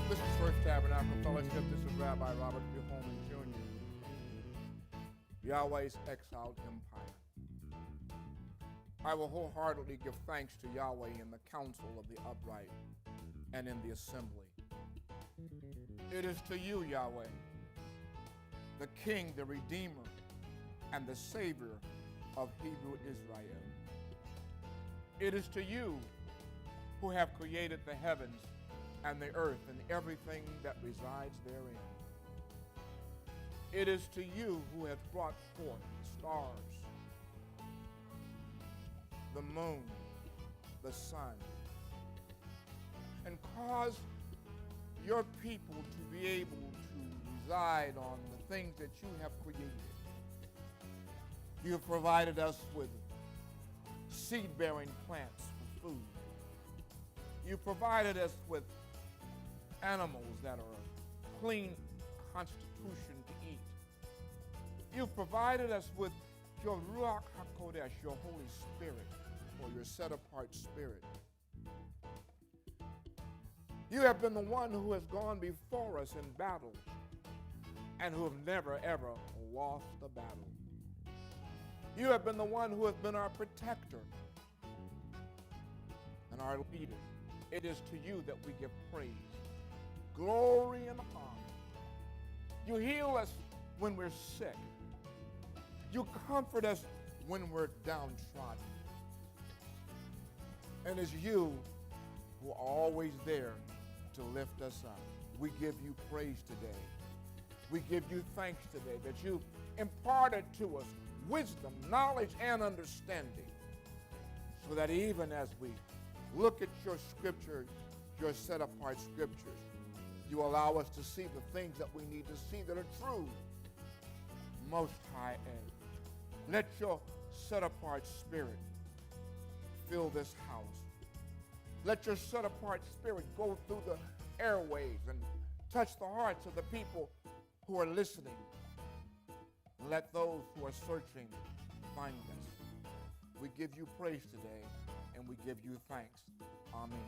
This is First Tabernacle Fellowship. This is Rabbi Robert B. Holman Jr. Yahweh's Exiled Empire. I will wholeheartedly give thanks to Yahweh in the council of the upright and in the assembly. It is to you, Yahweh, the King, the Redeemer, and the Savior of Hebrew Israel. It is to you who have created the heavens and the earth and everything that resides therein. It is to you who have brought forth the stars, the moon, the sun, and caused your people to be able to reside on the things that you have created. You have provided us with seed-bearing plants for food. You provided us with animals that are of clean constitution to eat. You provided us with your Ruach HaKodesh, your Holy Spirit, or your set-apart spirit. You have been the one who has gone before us in battle and who have never, ever lost a battle. You have been the one who has been our protector and our leader. It is to you that we give praise, glory, and honor. You heal us when we're sick. You comfort us when we're downtrodden. And it's you who are always there to lift us up. We give you praise today. We give you thanks today that you imparted to us wisdom, knowledge, and understanding, so that even as we look at your scriptures, your set-apart scriptures, you allow us to see the things that we need to see that are true. Most High Ed, let your set-apart spirit fill this house. Let your set-apart spirit go through the airwaves and touch the hearts of the people who are listening. Let those who are searching find us. We give you praise today, and we give you thanks. Amen.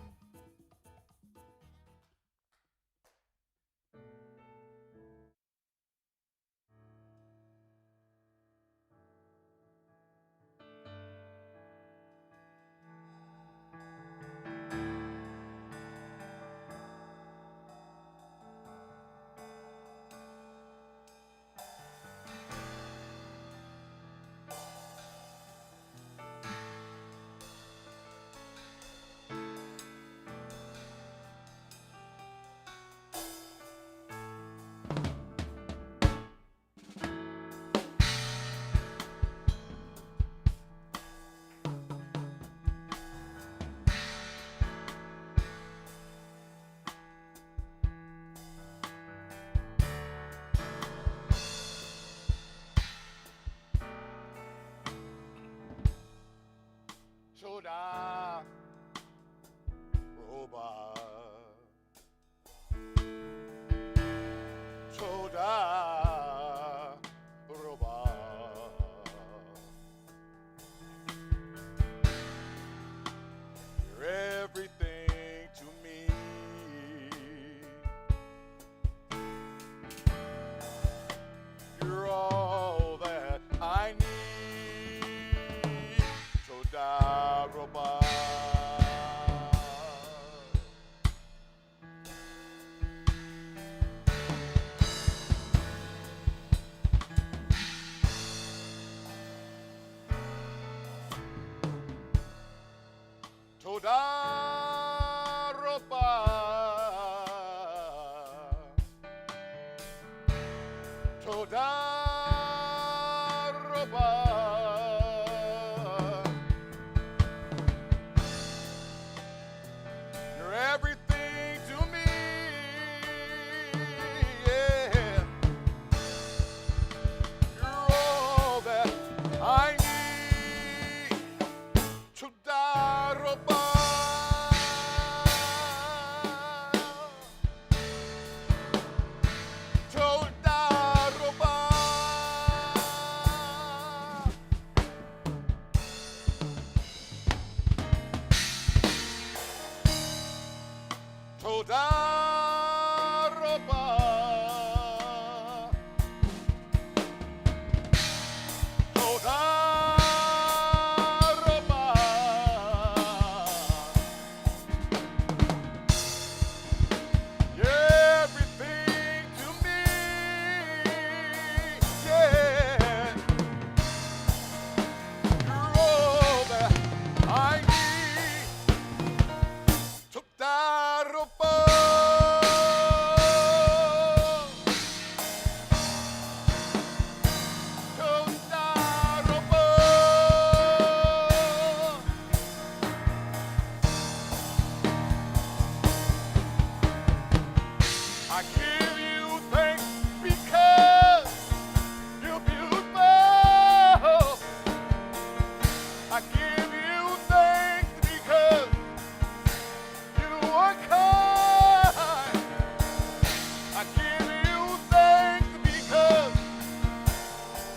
Toda roba. Toda roba. Everything to me. Yeah. You're all that I need. Toda roba. Toda roba. I give you thanks because you're beautiful. I give you thanks because you are kind. I give you thanks because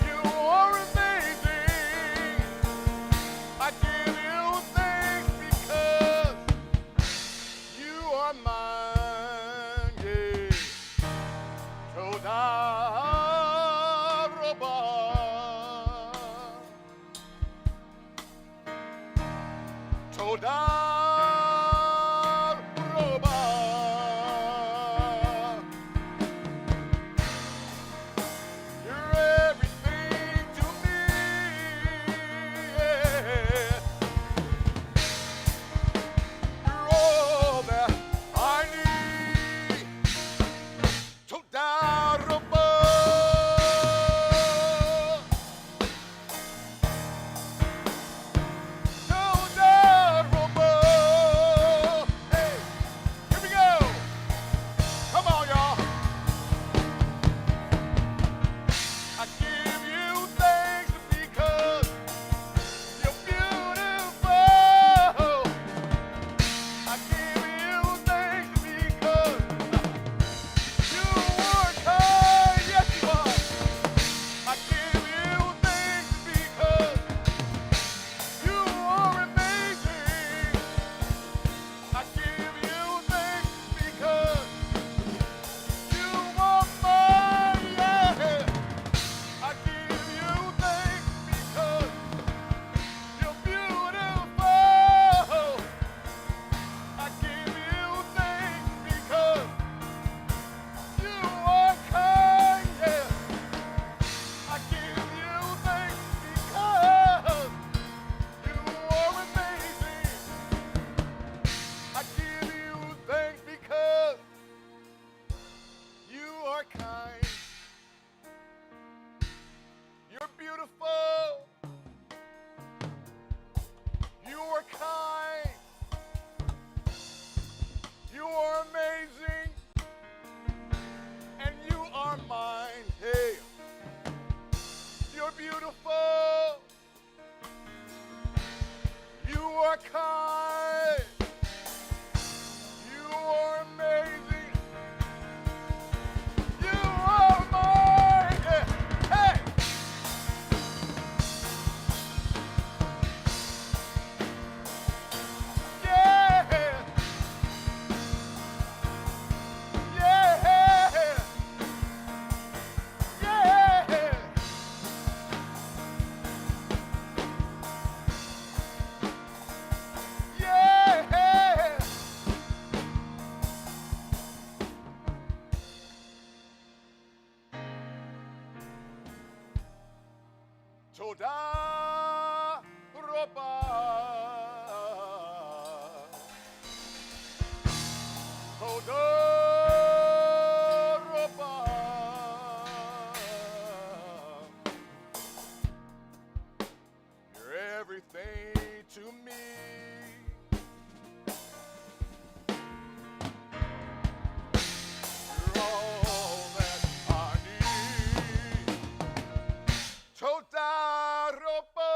you are amazing. I give you thanks because you are mine. Yeah. Toda roba. Toda roba. You're everything to me. Yeah. You're all that I need. Toda roba. Toda roba. Hey, here we go. Come on, y'all. I give you thanks because you're beautiful. I give you thanks because you are kind. Yes, you are. I give you thanks because you are amazing. I give you thanks because you are mine. Yeah. I give you thanks because you're beautiful. I give you thanks because you are kind. Yeah. I give you thanks because you are amazing. I give you thanks because you are kind. You're beautiful. You are kind. You are amazing. And you are mine. Hey. You're beautiful. You are kind. You are amazing. You are mine. Yeah. Hey. Yeah. Yeah. Yeah. Yeah. Toda roba. Toda roba. You're everything to me. You're all that I need. Toda roba.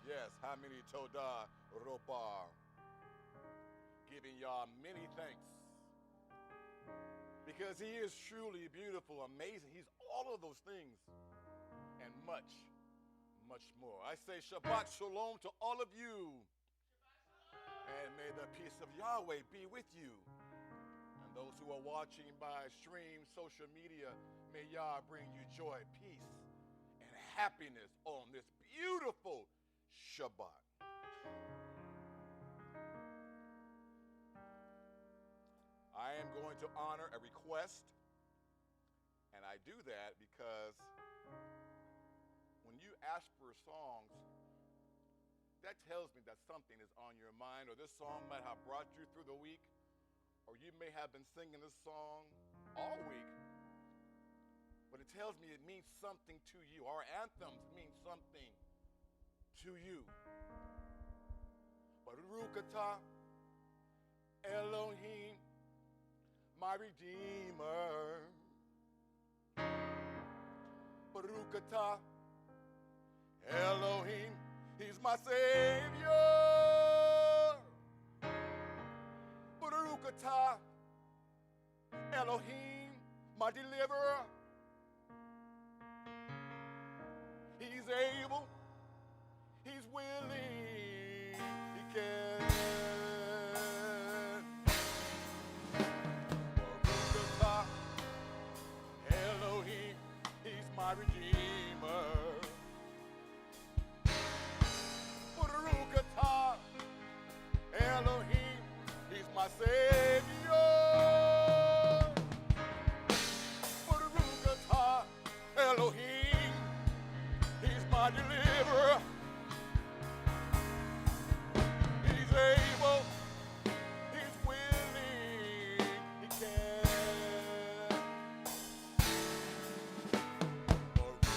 Yes, how many toda ropa? Giving y'all many thanks because he is truly beautiful, amazing. He's all of those things and much, much more. I say Shabbat Shalom to all of you. And may the peace of Yahweh be with you. And those who are watching by stream, social media, may Yah bring you joy, peace, and happiness on this beautiful Shabbat. I am going to honor a request, and I do that because when you ask for songs, that tells me that something is on your mind, or this song might have brought you through the week, or you may have been singing this song all week, but it tells me it means something to you. Our anthems mean something to you. Baruch atah Elohim, my Redeemer. Baruch atah Elohim, he's my Savior. Baruch atah Elohim, my Deliverer. He's able, he's willing, he can. Baruch atah Elohim, he's my Redeemer. Baruch atah Elohim, he's my Savior. Baruch atah Elohim, he's my Deliverer. He's able, he's willing, he can. Baruch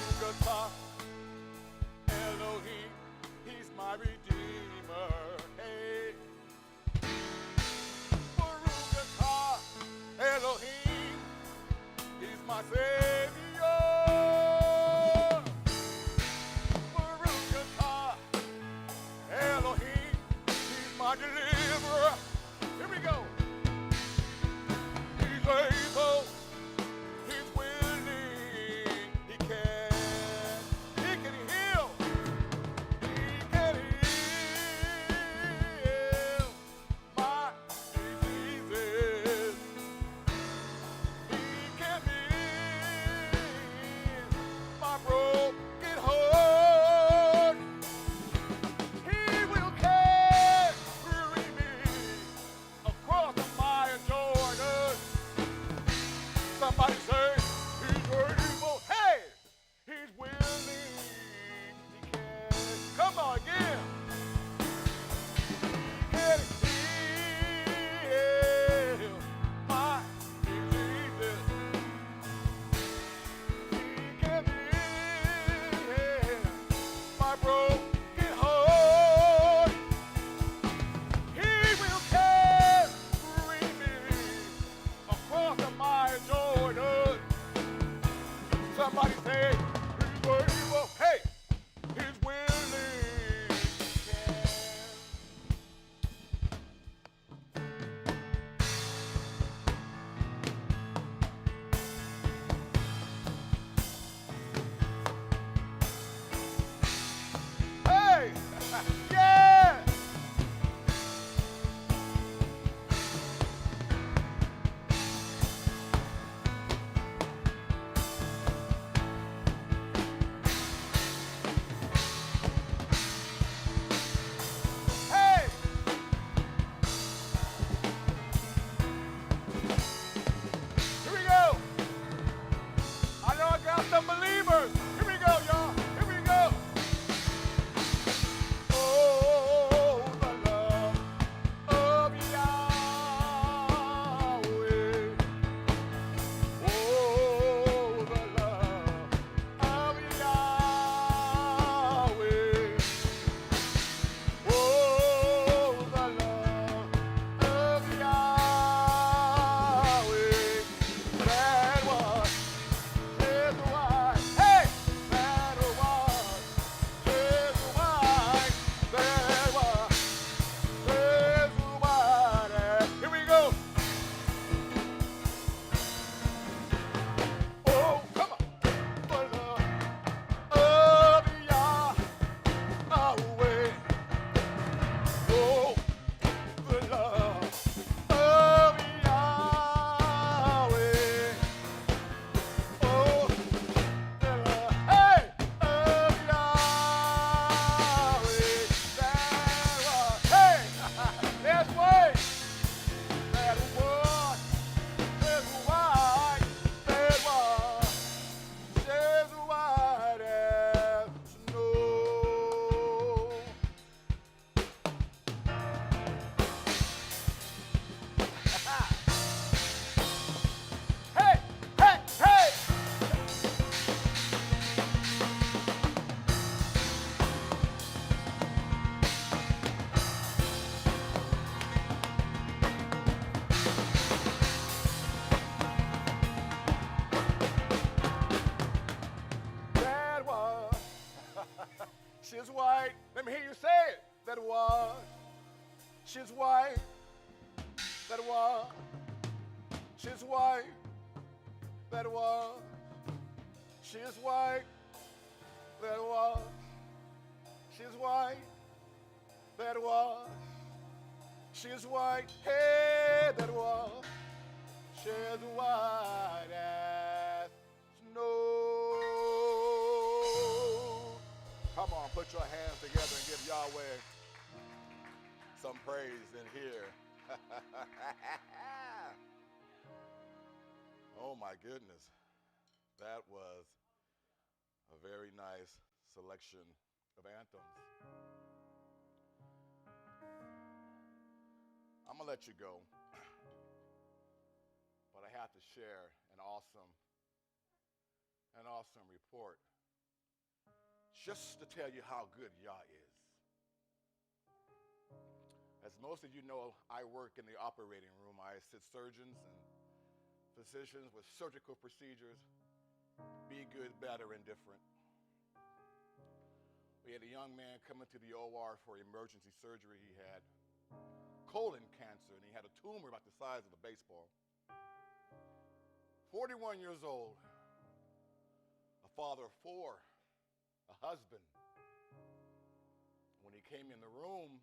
was. She's white. That was. She's white. That was. She's white. That was. She's white. Hey, that was. She's white as snow. Come on, put your hands together and give Yahweh some praise in here. Oh my goodness. That was a very nice selection of anthems. I'm going to let you go, but I have to share an awesome report just to tell you how good Yah is. As most of you know, I work in the operating room. I assist surgeons and physicians with surgical procedures, be good, bad, or indifferent. We had a young man come into the OR for emergency surgery. He had colon cancer, and he had a tumor about the size of a baseball. 41 years old, a father of 4, a husband. When he came in the room,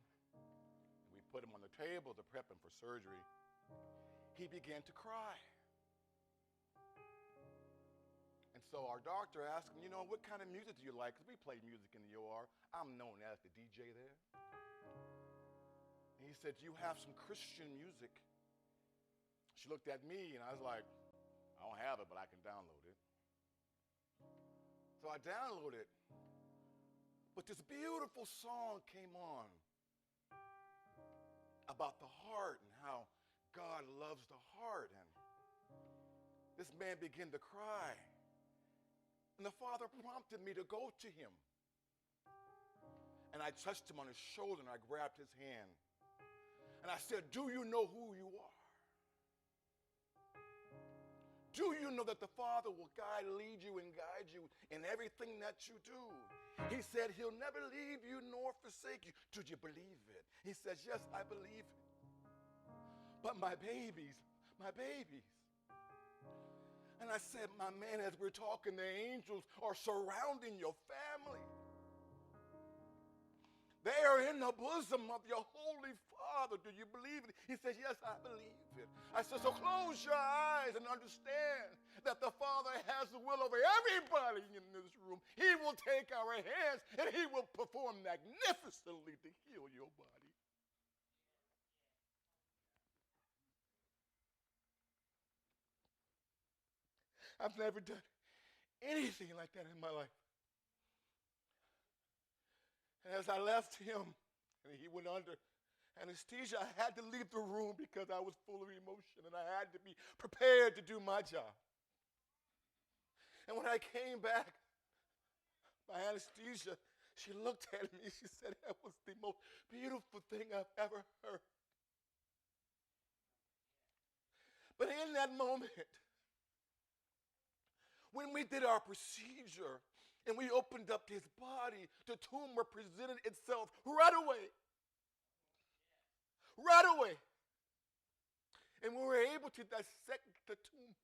and we put him on the table to prep him for surgery, he began to cry. And so our doctor asked him, what kind of music do you like? Because we play music in the OR. I'm known as the DJ there. And he said, do you have some Christian music? She looked at me, and I was like, I don't have it, but I can download it. So I downloaded it. But this beautiful song came on about the heart and how God loves the heart. And this man began to cry. And the father prompted me to go to him. And I touched him on his shoulder, and I grabbed his hand. And I said, do you know who you are? Do you know that the Father will lead you and guide you in everything that you do? He said he'll never leave you nor forsake you. Do you believe it? He says, yes, I believe it. But my babies. And I said, my man, as we're talking, the angels are surrounding your family. They are in the bosom of your Holy Father. Do you believe it? He says, yes, I believe it. I said, so close your eyes and understand that the Father has the will over everybody in this room. He will take our hands and he will perform magnificently to heal your body. I've never done anything like that in my life. And as I left him, and he went under anesthesia, I had to leave the room because I was full of emotion, and I had to be prepared to do my job. And when I came back, my anesthesia, she looked at me, she said, that was the most beautiful thing I've ever heard. But in that moment, when we did our procedure, and we opened up his body, the tumor presented itself right away. Right away. And we were able to dissect the tumor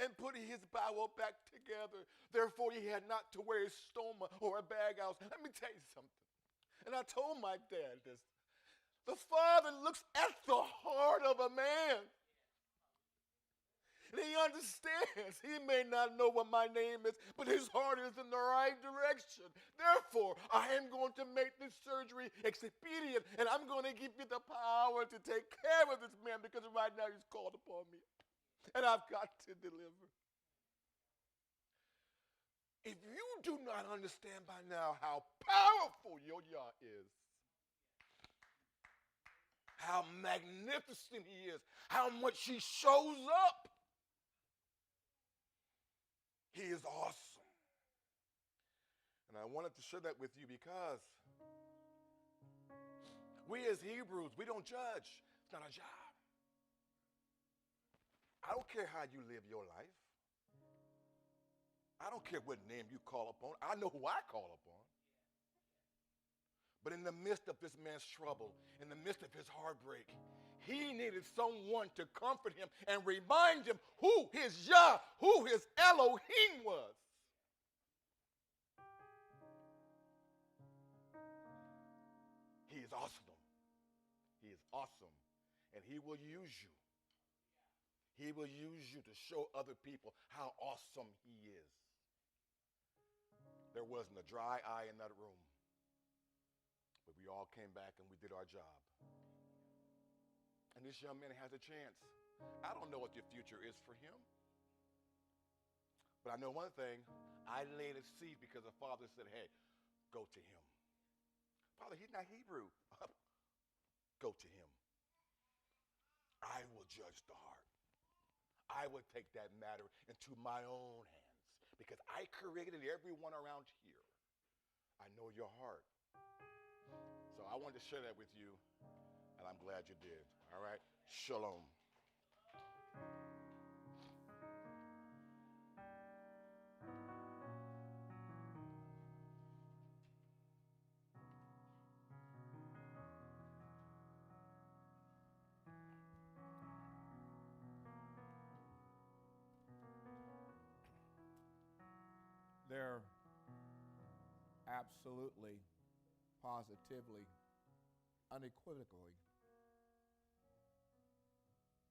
and put his bowel back together. Therefore, he had not to wear his stoma or a bag out. Let me tell you something. And I told my dad this. The Father looks at the heart of a man. And he understands. He may not know what my name is, but his heart is in the right direction. Therefore, I am going to make this surgery expedient, and I'm going to give you the power to take care of this man because right now he's called upon me. And I've got to deliver. If you do not understand by now how powerful your Yah is, how magnificent he is, how much he shows up, he is awesome. And I wanted to share that with you because we as Hebrews, we don't judge. It's not our job. I don't care how you live your life. I don't care what name you call upon. I know who I call upon. But in the midst of this man's trouble, in the midst of his heartbreak, He needed someone to comfort him and remind him who his Yah, who his Elohim was. He is awesome. He is awesome. And he will use you. He will use you to show other people how awesome he is. There wasn't a dry eye in that room. But we all came back and we did our job. And this young man has a chance. I don't know what the future is for him. But I know one thing. I laid a seed because the father said, hey, go to him. Father, he's not Hebrew. Go to him. I will judge the heart. I will take that matter into my own hands because I created everyone around here. I know your heart. So I wanted to share that with you, and I'm glad you did. All right? Shalom. There absolutely, positively, unequivocally,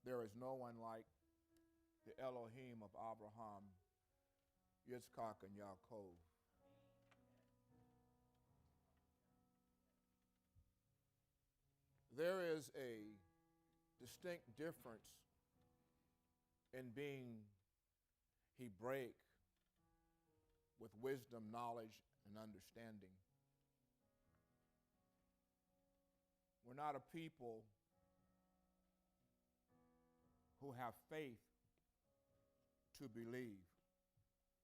there is no one like the Elohim of Abraham, Yitzchak, and Yaakov. There is a distinct difference in being Hebraic with wisdom, knowledge, and understanding. We're not a people who have faith to believe.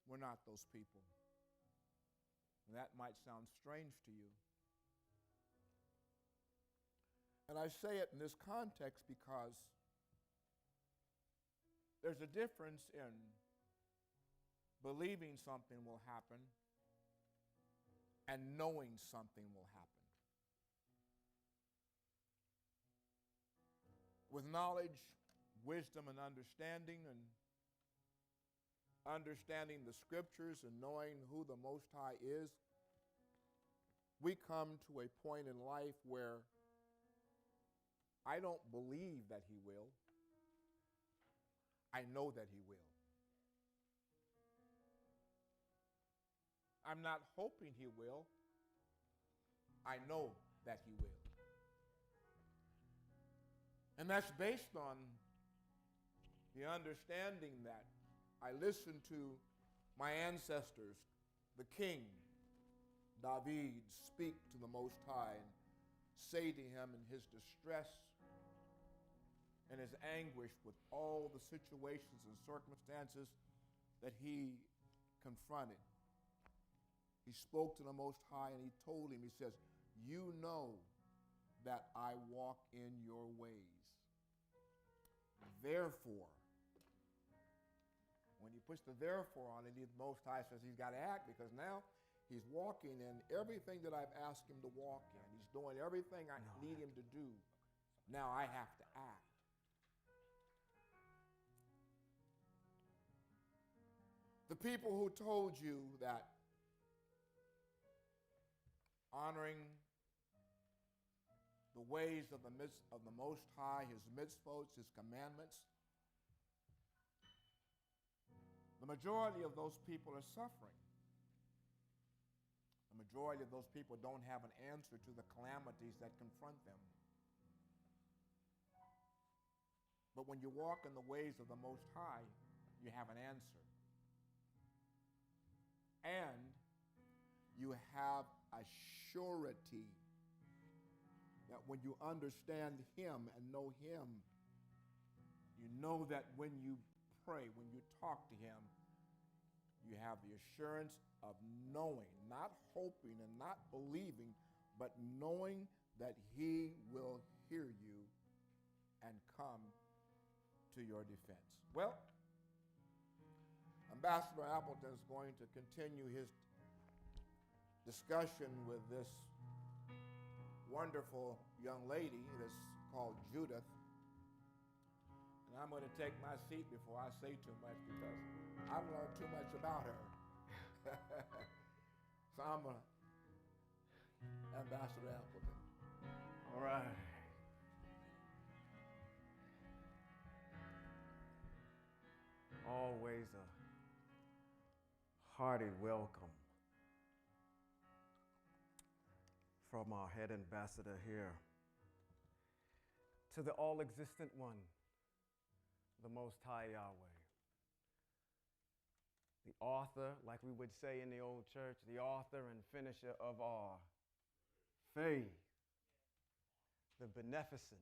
We're not those people. And that might sound strange to you. And I say it in this context because there's a difference in believing something will happen and knowing something will happen. With knowledge, wisdom, and understanding the scriptures and knowing who the Most High is, we come to a point in life where I don't believe that he will. I know that he will. I'm not hoping he will. I know that he will. And that's based on the understanding that I listened to my ancestors, the king, David, speak to the Most High and say to him in his distress and his anguish with all the situations and circumstances that he confronted. He spoke to the Most High and he told him, he says, you know that I walk in your ways. Therefore, when he puts the therefore on it, the Most High says he's got to act because now he's walking in everything that I've asked him to walk in. He's doing everything I need him to do. Now I have to act. The people who told you that honoring the ways of the Most High, his mitzvot, his commandments, the majority of those people are suffering. The majority of those people don't have an answer to the calamities that confront them. But when you walk in the ways of the Most High, you have an answer. And you have a surety that when you understand him and know him, you know that when you pray, when you talk to him, you have the assurance of knowing, not hoping and not believing, but knowing that he will hear you and come to your defense. Well, Ambassador Appleton is going to continue his discussion with this wonderful young lady that's called Judith. I'm going to take my seat before I say too much because I've learned too much about her. So I'm Ambassador Appleton. All right. Always a hearty welcome from our head ambassador here to the all-existent one, the Most High Yahweh. The author, like we would say in the old church, the author and finisher of our faith, the beneficent,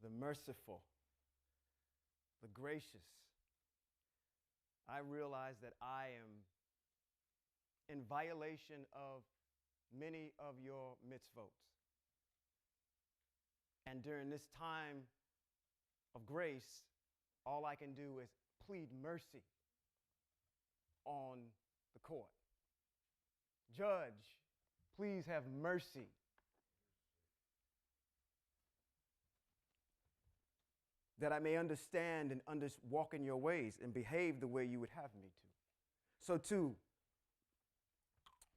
the merciful, the gracious. I realize that I am in violation of many of your mitzvot. And during this time of grace, all I can do is plead mercy on the court. Judge, please have mercy. That I may understand and walk in your ways and behave the way you would have me to. So to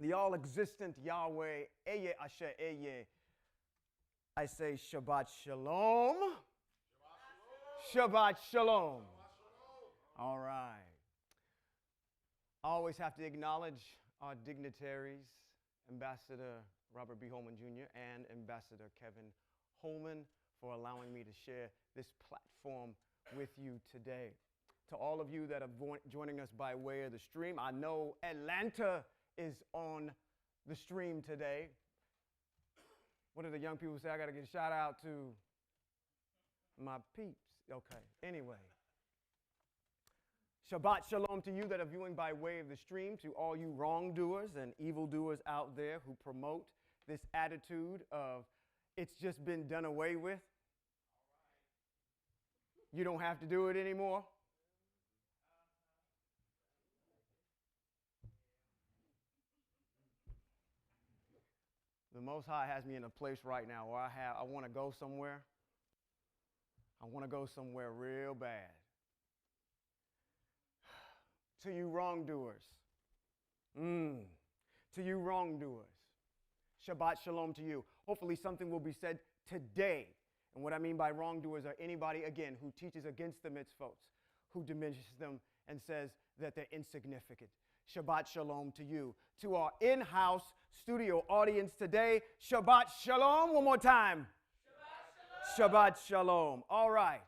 the all-existent Yahweh, Eye Asher Eye, I say Shabbat Shalom. Shabbat Shalom. All right. I always have to acknowledge our dignitaries, Ambassador Robert B. Holman Jr. and Ambassador Kevin Holman, for allowing me to share this platform with you today. To all of you that are joining us by way of the stream, I know Atlanta is on the stream today. What do the young people say? I got to get a shout out to my peeps. Okay, anyway. Shabbat Shalom to you that are viewing by way of the stream, to all you wrongdoers and evildoers out there who promote this attitude of it's just been done away with. You don't have to do it anymore. The Most High has me in a place right now where I want to go somewhere. I want to go somewhere real bad. To you wrongdoers. To you wrongdoers. Shabbat Shalom to you. Hopefully something will be said today. And what I mean by wrongdoers are anybody, again, who teaches against the mitzvot, who diminishes them and says that they're insignificant. Shabbat Shalom to you. To our in-house studio audience today, Shabbat Shalom. One more time. Shabbat Shalom. Shabbat Shalom. All right.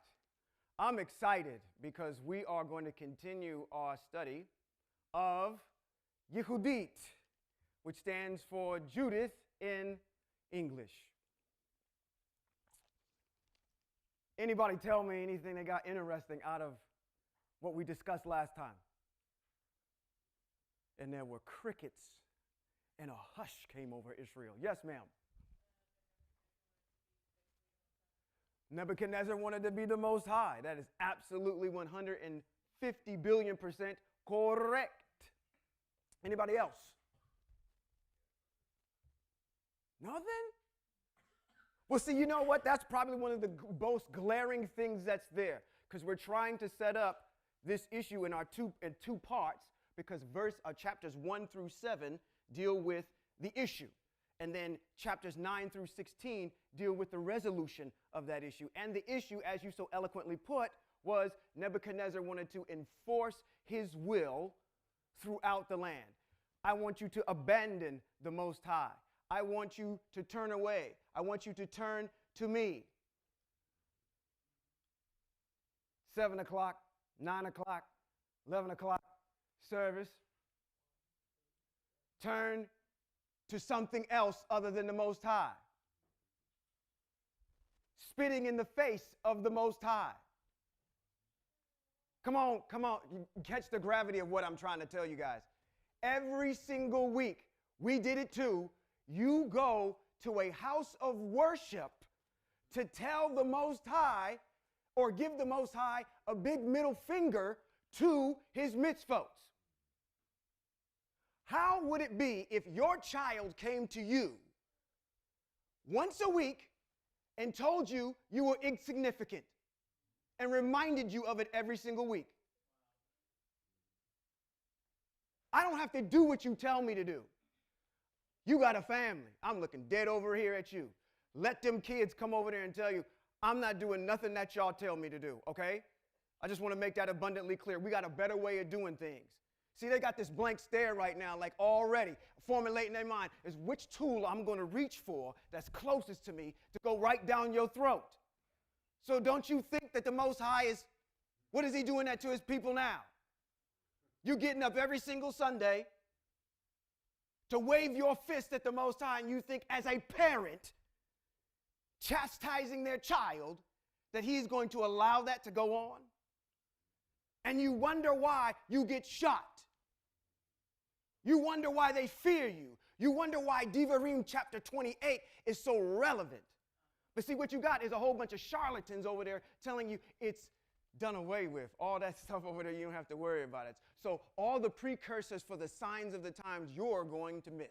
I'm excited because we are going to continue our study of Yehudit, which stands for Judith in English. Anybody tell me anything that got interesting out of what we discussed last time? And there were crickets and a hush came over Israel. Yes, ma'am. Nebuchadnezzar wanted to be the Most High. That is absolutely 150 billion% correct. Anybody else? Nothing? Well, see, you know what? That's probably one of the most glaring things that's there, because we're trying to set up this issue in two parts, because chapters 1 through 7 deal with the issue. And then chapters 9 through 16 deal with the resolution of that issue. And the issue, as you so eloquently put, was Nebuchadnezzar wanted to enforce his will throughout the land. I want you to abandon the Most High. I want you to turn away. I want you to turn to me. 7 o'clock, 9 o'clock, 11 o'clock service. Turn to something else other than the Most High. Spitting in the face of the Most High. Come on. You catch the gravity of what I'm trying to tell you guys. Every single week, we did it too. You go to a house of worship to tell the Most High or give the Most High a big middle finger to his mitzvot. How would it be if your child came to you once a week and told you you were insignificant and reminded you of it every single week. I don't have to do what you tell me to do. You got a family. I'm looking dead over here at you. Let them kids come over there and tell you, I'm not doing nothing that y'all tell me to do, okay? I just want to make that abundantly clear. We got a better way of doing things. See, they got this blank stare right now, like already formulating in their mind is which tool I'm going to reach for that's closest to me to go right down your throat. So don't you think that the Most High is, what is he doing that to his people now? You getting up every single Sunday to wave your fist at the Most High, and you think as a parent chastising their child that he's going to allow that to go on? And you wonder why you get shot. You wonder why they fear you. You wonder why Devarim chapter 28 is so relevant. But see, what you got is a whole bunch of charlatans over there telling you it's done away with. All that stuff over there, you don't have to worry about it. So all the precursors for the signs of the times you're going to miss.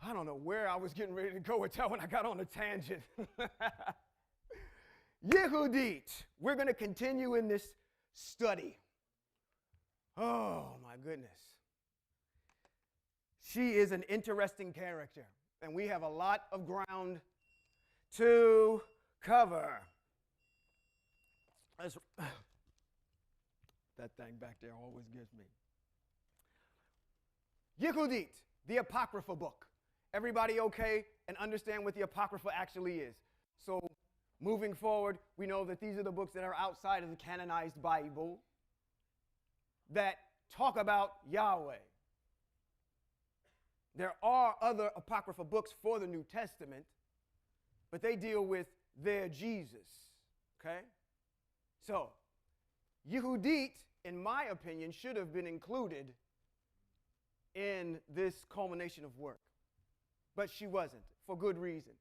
I don't know where I was getting ready to go with that when I got on a tangent. Yehudit. We're going to continue in this study. Oh, my goodness. She is an interesting character, and we have a lot of ground to cover. That thing back there always gets me. Yehudit, the Apocrypha book. Everybody okay and understand what the Apocrypha actually is? So moving forward, we know that these are the books that are outside of the canonized Bible that talk about Yahweh. There are other Apocrypha books for the New Testament, but they deal with their Jesus, okay? So, Yehudit, in my opinion, should have been included in this culmination of work, but she wasn't, for good reason.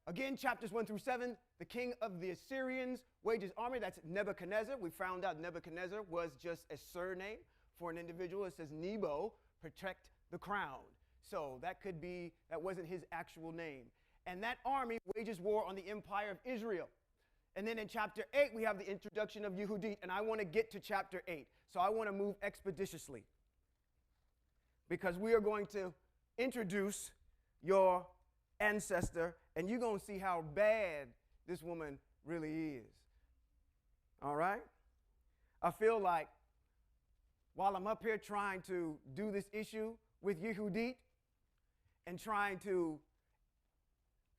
Again, chapters 1 through 7, the king of the Assyrians wages army. That's Nebuchadnezzar. We found out Nebuchadnezzar was just a surname for an individual. It says Nebo, protect the crown. So that wasn't his actual name. And that army wages war on the empire of Israel. And then in chapter 8, we have the introduction of Yehudit. And I want to get to chapter 8. So I want to move expeditiously, because we are going to introduce your ancestor, and you're going to see how bad this woman really is. All right? I feel like while I'm up here trying to do this issue with Yehudit and trying to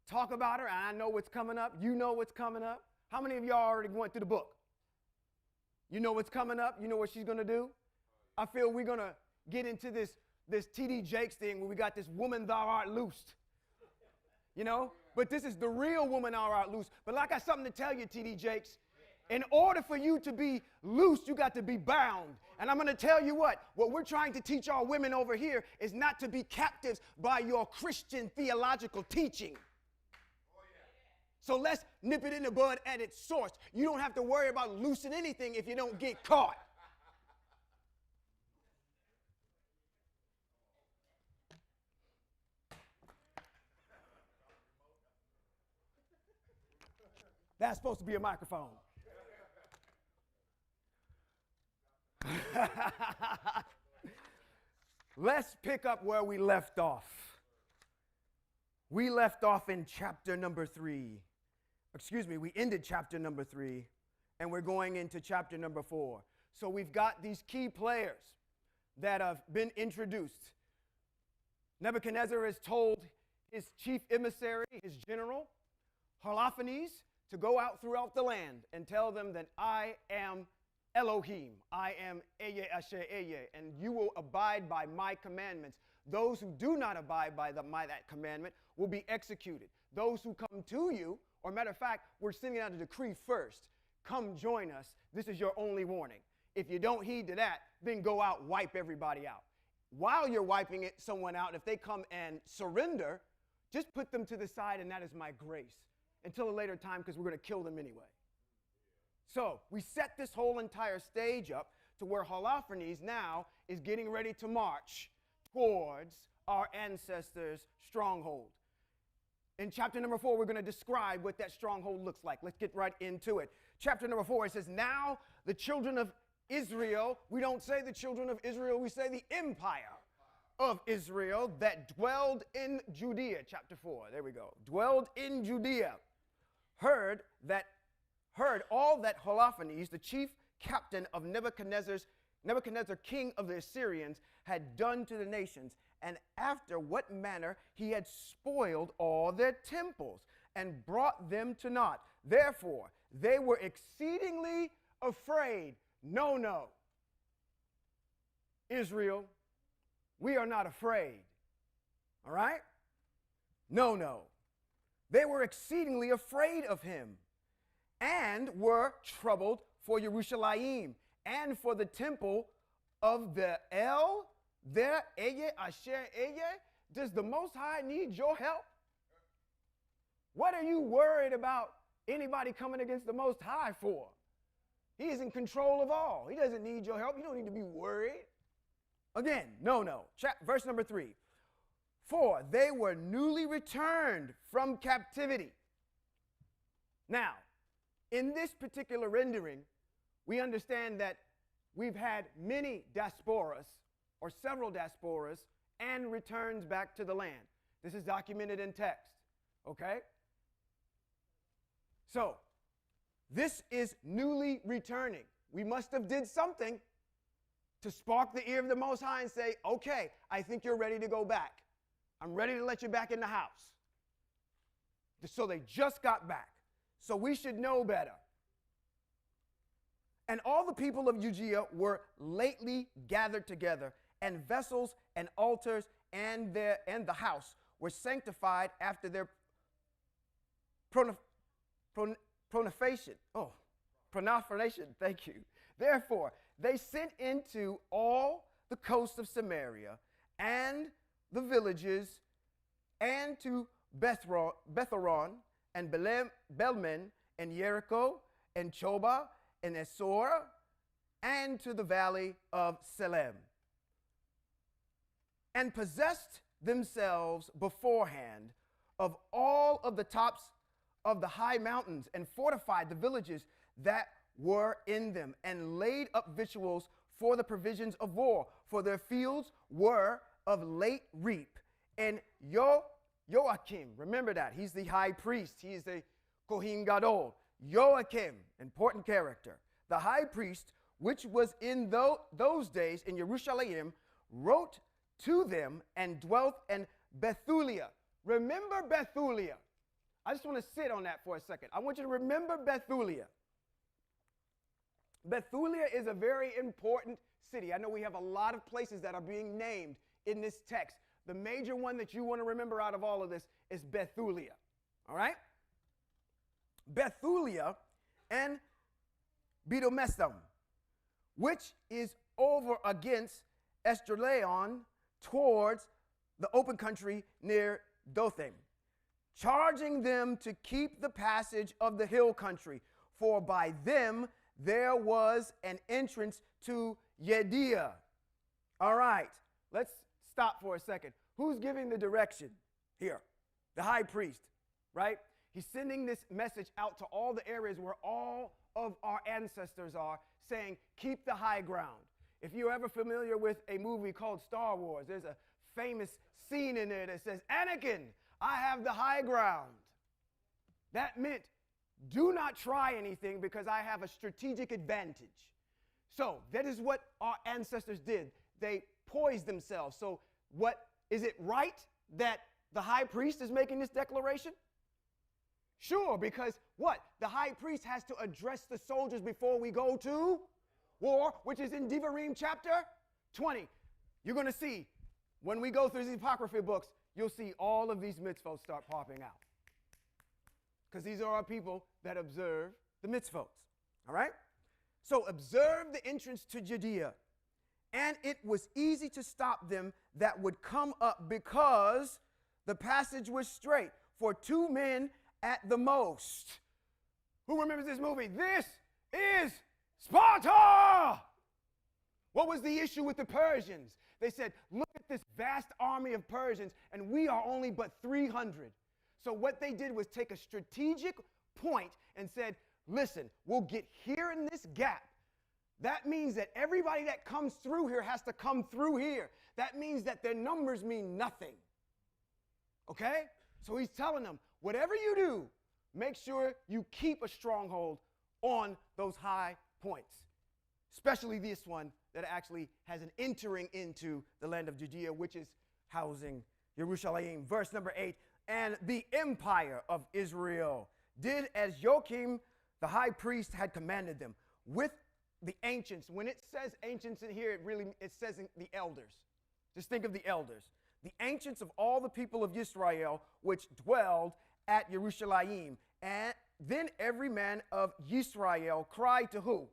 talk about her, and I know what's coming up, you know what's coming up. How many of y'all already went through the book? You know what's coming up? You know what she's going to do? I feel we're going to get into this T.D. Jakes thing where we got this woman thou art loosed. You know? But this is the real woman thou art loosed. But I got something to tell you, T.D. Jakes. In order for you to be loosed, you got to be bound. And I'm going to tell you what we're trying to teach our women over here is not to be captives by your Christian theological teaching. So let's nip it in the bud at its source. You don't have to worry about loosing anything if you don't get caught. That's supposed to be a microphone. Let's pick up where we left off. We left off in chapter number 3. We ended chapter number 3, and we're going into chapter number 4. So we've got these key players that have been introduced. Nebuchadnezzar has told his chief emissary, his general, Holofernes, to go out throughout the land and tell them that I am Elohim, I am Eye Asher Eye, and you will abide by my commandments. Those who do not abide by that commandment will be executed. Those who come to you, or matter of fact, we're sending out a decree first. Come join us. This is your only warning. If you don't heed to that, then go out, wipe everybody out. While you're wiping someone out, if they come and surrender, just put them to the side, and that is my grace until a later time, because we're going to kill them anyway. So we set this whole entire stage up to where Holofernes now is getting ready to march towards our ancestors' stronghold. In chapter number 4, we're going to describe what that stronghold looks like. Let's get right into it. Chapter number 4, it says, now the children of Israel, we don't say the children of Israel, we say the empire of Israel that dwelled in Judea. Chapter 4, there we go. Dwelled in Judea. Heard all that Holofernes, the chief captain of Nebuchadnezzar, king of the Assyrians, had done to the nations, and after what manner he had spoiled all their temples and brought them to naught. Therefore, they were exceedingly afraid. No. Israel, we are not afraid. All right? No. They were exceedingly afraid of him and were troubled for Jerusalem and for the temple of the El, there, Eye, Asher, Eye. Does the Most High need your help? What are you worried about anybody coming against the Most High for? He is in control of all. He doesn't need your help. You don't need to be worried. Again, no. Verse number 3. For they were newly returned from captivity. Now, in this particular rendering, we understand that we've had many diasporas, or several diasporas, and returns back to the land. This is documented in text, okay? So, this is newly returning. We must have did something to spark the ear of the Most High and say, okay, I think you're ready to go back. I'm ready to let you back in the house. So they just got back. So we should know better. And all the people of Judea were lately gathered together, and vessels and altars and the house were sanctified after their profanation. Thank you. Therefore, they sent into all the coast of Samaria and the villages, and to Betharon and Belman and Jericho and Choba and Esor, and to the valley of Salem, and possessed themselves beforehand of all of the tops of the high mountains, and fortified the villages that were in them, and laid up victuals for the provisions of war, for their fields were of late reap. And Joachim, remember that, he's the high priest, he is the Kohen Gadol. Joachim, important character, the high priest, which was in those days in Jerusalem, wrote to them and dwelt in Bethulia. Remember Bethulia. I just want to sit on that for a second. I want you to remember Bethulia. Bethulia is a very important city. I know we have a lot of places that are being named in this text. The major one that you want to remember out of all of this is Bethulia. All right? Bethulia and Bedomesam, which is over against Esdraelon towards the open country near Dothan, charging them to keep the passage of the hill country, for by them there was an entrance to Judea. All right, let's stop for a second. Who's giving the direction here? The high priest, right? He's sending this message out to all the areas where all of our ancestors are, saying, keep the high ground. If you're ever familiar with a movie called Star Wars, there's a famous scene in there that says, Anakin, I have the high ground. That meant, do not try anything because I have a strategic advantage. So that is what our ancestors did. They poised themselves. So is it right that the high priest is making this declaration? Sure, because what? The high priest has to address the soldiers before we go to war, which is in Devarim chapter 20. You're going to see, when we go through these Apocrypha books, you'll see all of these mitzvot start popping out. Because these are our people that observe the mitzvot. All right? So observe the entrance to Judea. And it was easy to stop them that would come up because the passage was straight for 2 men at the most. Who remembers this movie? This is Sparta! What was the issue with the Persians? They said, look at this vast army of Persians, and we are only but 300. So what they did was take a strategic point and said, listen, we'll get here in this gap. That means that everybody that comes through here has to come through here. That means that their numbers mean nothing. Okay? So he's telling them, whatever you do, make sure you keep a stronghold on those high points, especially this one that actually has an entering into the land of Judea, which is housing Jerusalem. Verse number 8, and the empire of Israel did as Joachim, the high priest, had commanded them, with the ancients. When it says ancients in here, it says the elders. Just think of the elders. The ancients of all the people of Israel, which dwelled at Jerusalem. And then every man of Israel cried to who?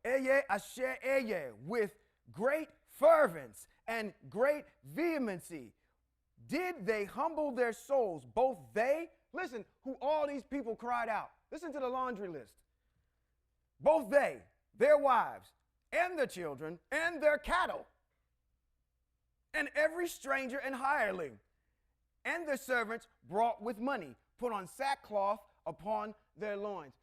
Eye asher eye, with great fervence and great vehemency. Did they humble their souls, both they, listen, who all these people cried out. Listen to the laundry list. Both they, their wives, and their children, and their cattle, and every stranger and hireling, and their servants brought with money, put on sackcloth upon their loins.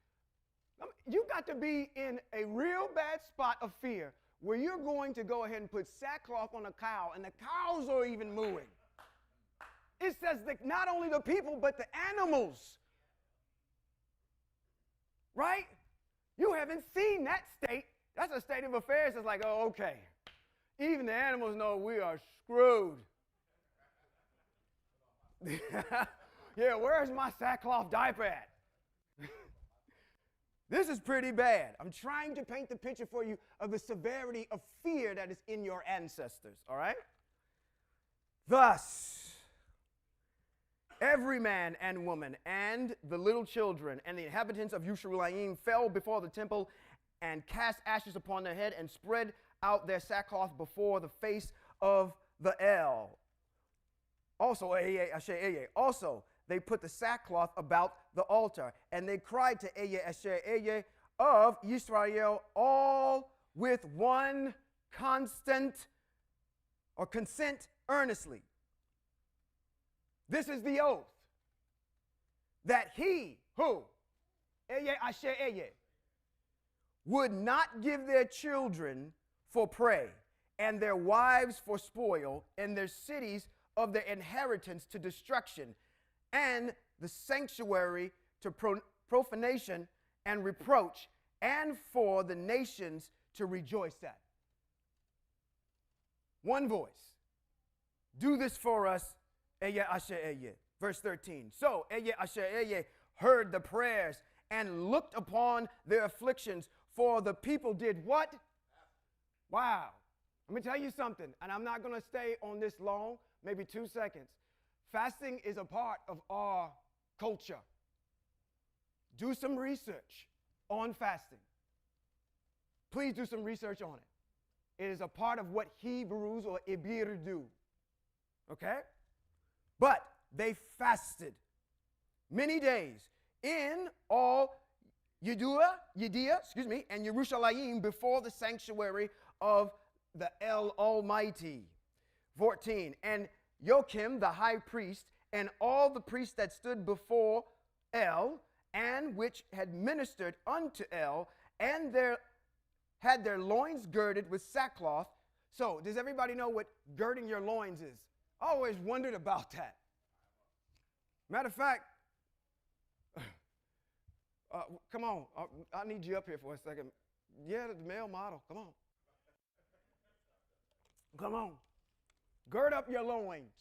You got to be in a real bad spot of fear where you're going to go ahead and put sackcloth on a cow, and the cows are even mooing. It says that not only the people, but the animals. Right? You haven't seen that state. That's a state of affairs that's like, oh, okay. Even the animals know we are screwed. Yeah, where's my sackcloth diaper at? This is pretty bad. I'm trying to paint the picture for you of the severity of fear that is in your ancestors, all right? Thus, every man and woman and the little children and the inhabitants of Jerusalem fell before the temple and cast ashes upon their head and spread out their sackcloth before the face of the El. Also, they put the sackcloth about the altar, and they cried to Eye of Israel, all with one consent earnestly. This is the oath that he, who? Eye, would not give their children for prey, and their wives for spoil, and their cities of their inheritance to destruction, and the sanctuary to profanation and reproach, and for the nations to rejoice at. One voice. Do this for us, Eye Asher Eye. Verse 13. So Eye Asher Eye heard the prayers and looked upon their afflictions, for the people did what? Wow. Let me tell you something, and I'm not going to stay on this long, maybe 2 seconds. Fasting is a part of our culture. Do some research on fasting. Please do some research on it. It is a part of what Hebrews or Ibir do. Okay? But they fasted many days in all Judea, and Jerusalem before the sanctuary of the El Almighty. 14. And Joachim, the high priest, and all the priests that stood before El, and which had ministered unto El, and had their loins girded with sackcloth. So, does everybody know what girding your loins is? I always wondered about that. Matter of fact, come on, I need you up here for a second. Yeah, the male model, come on. Come on. Gird up your loins.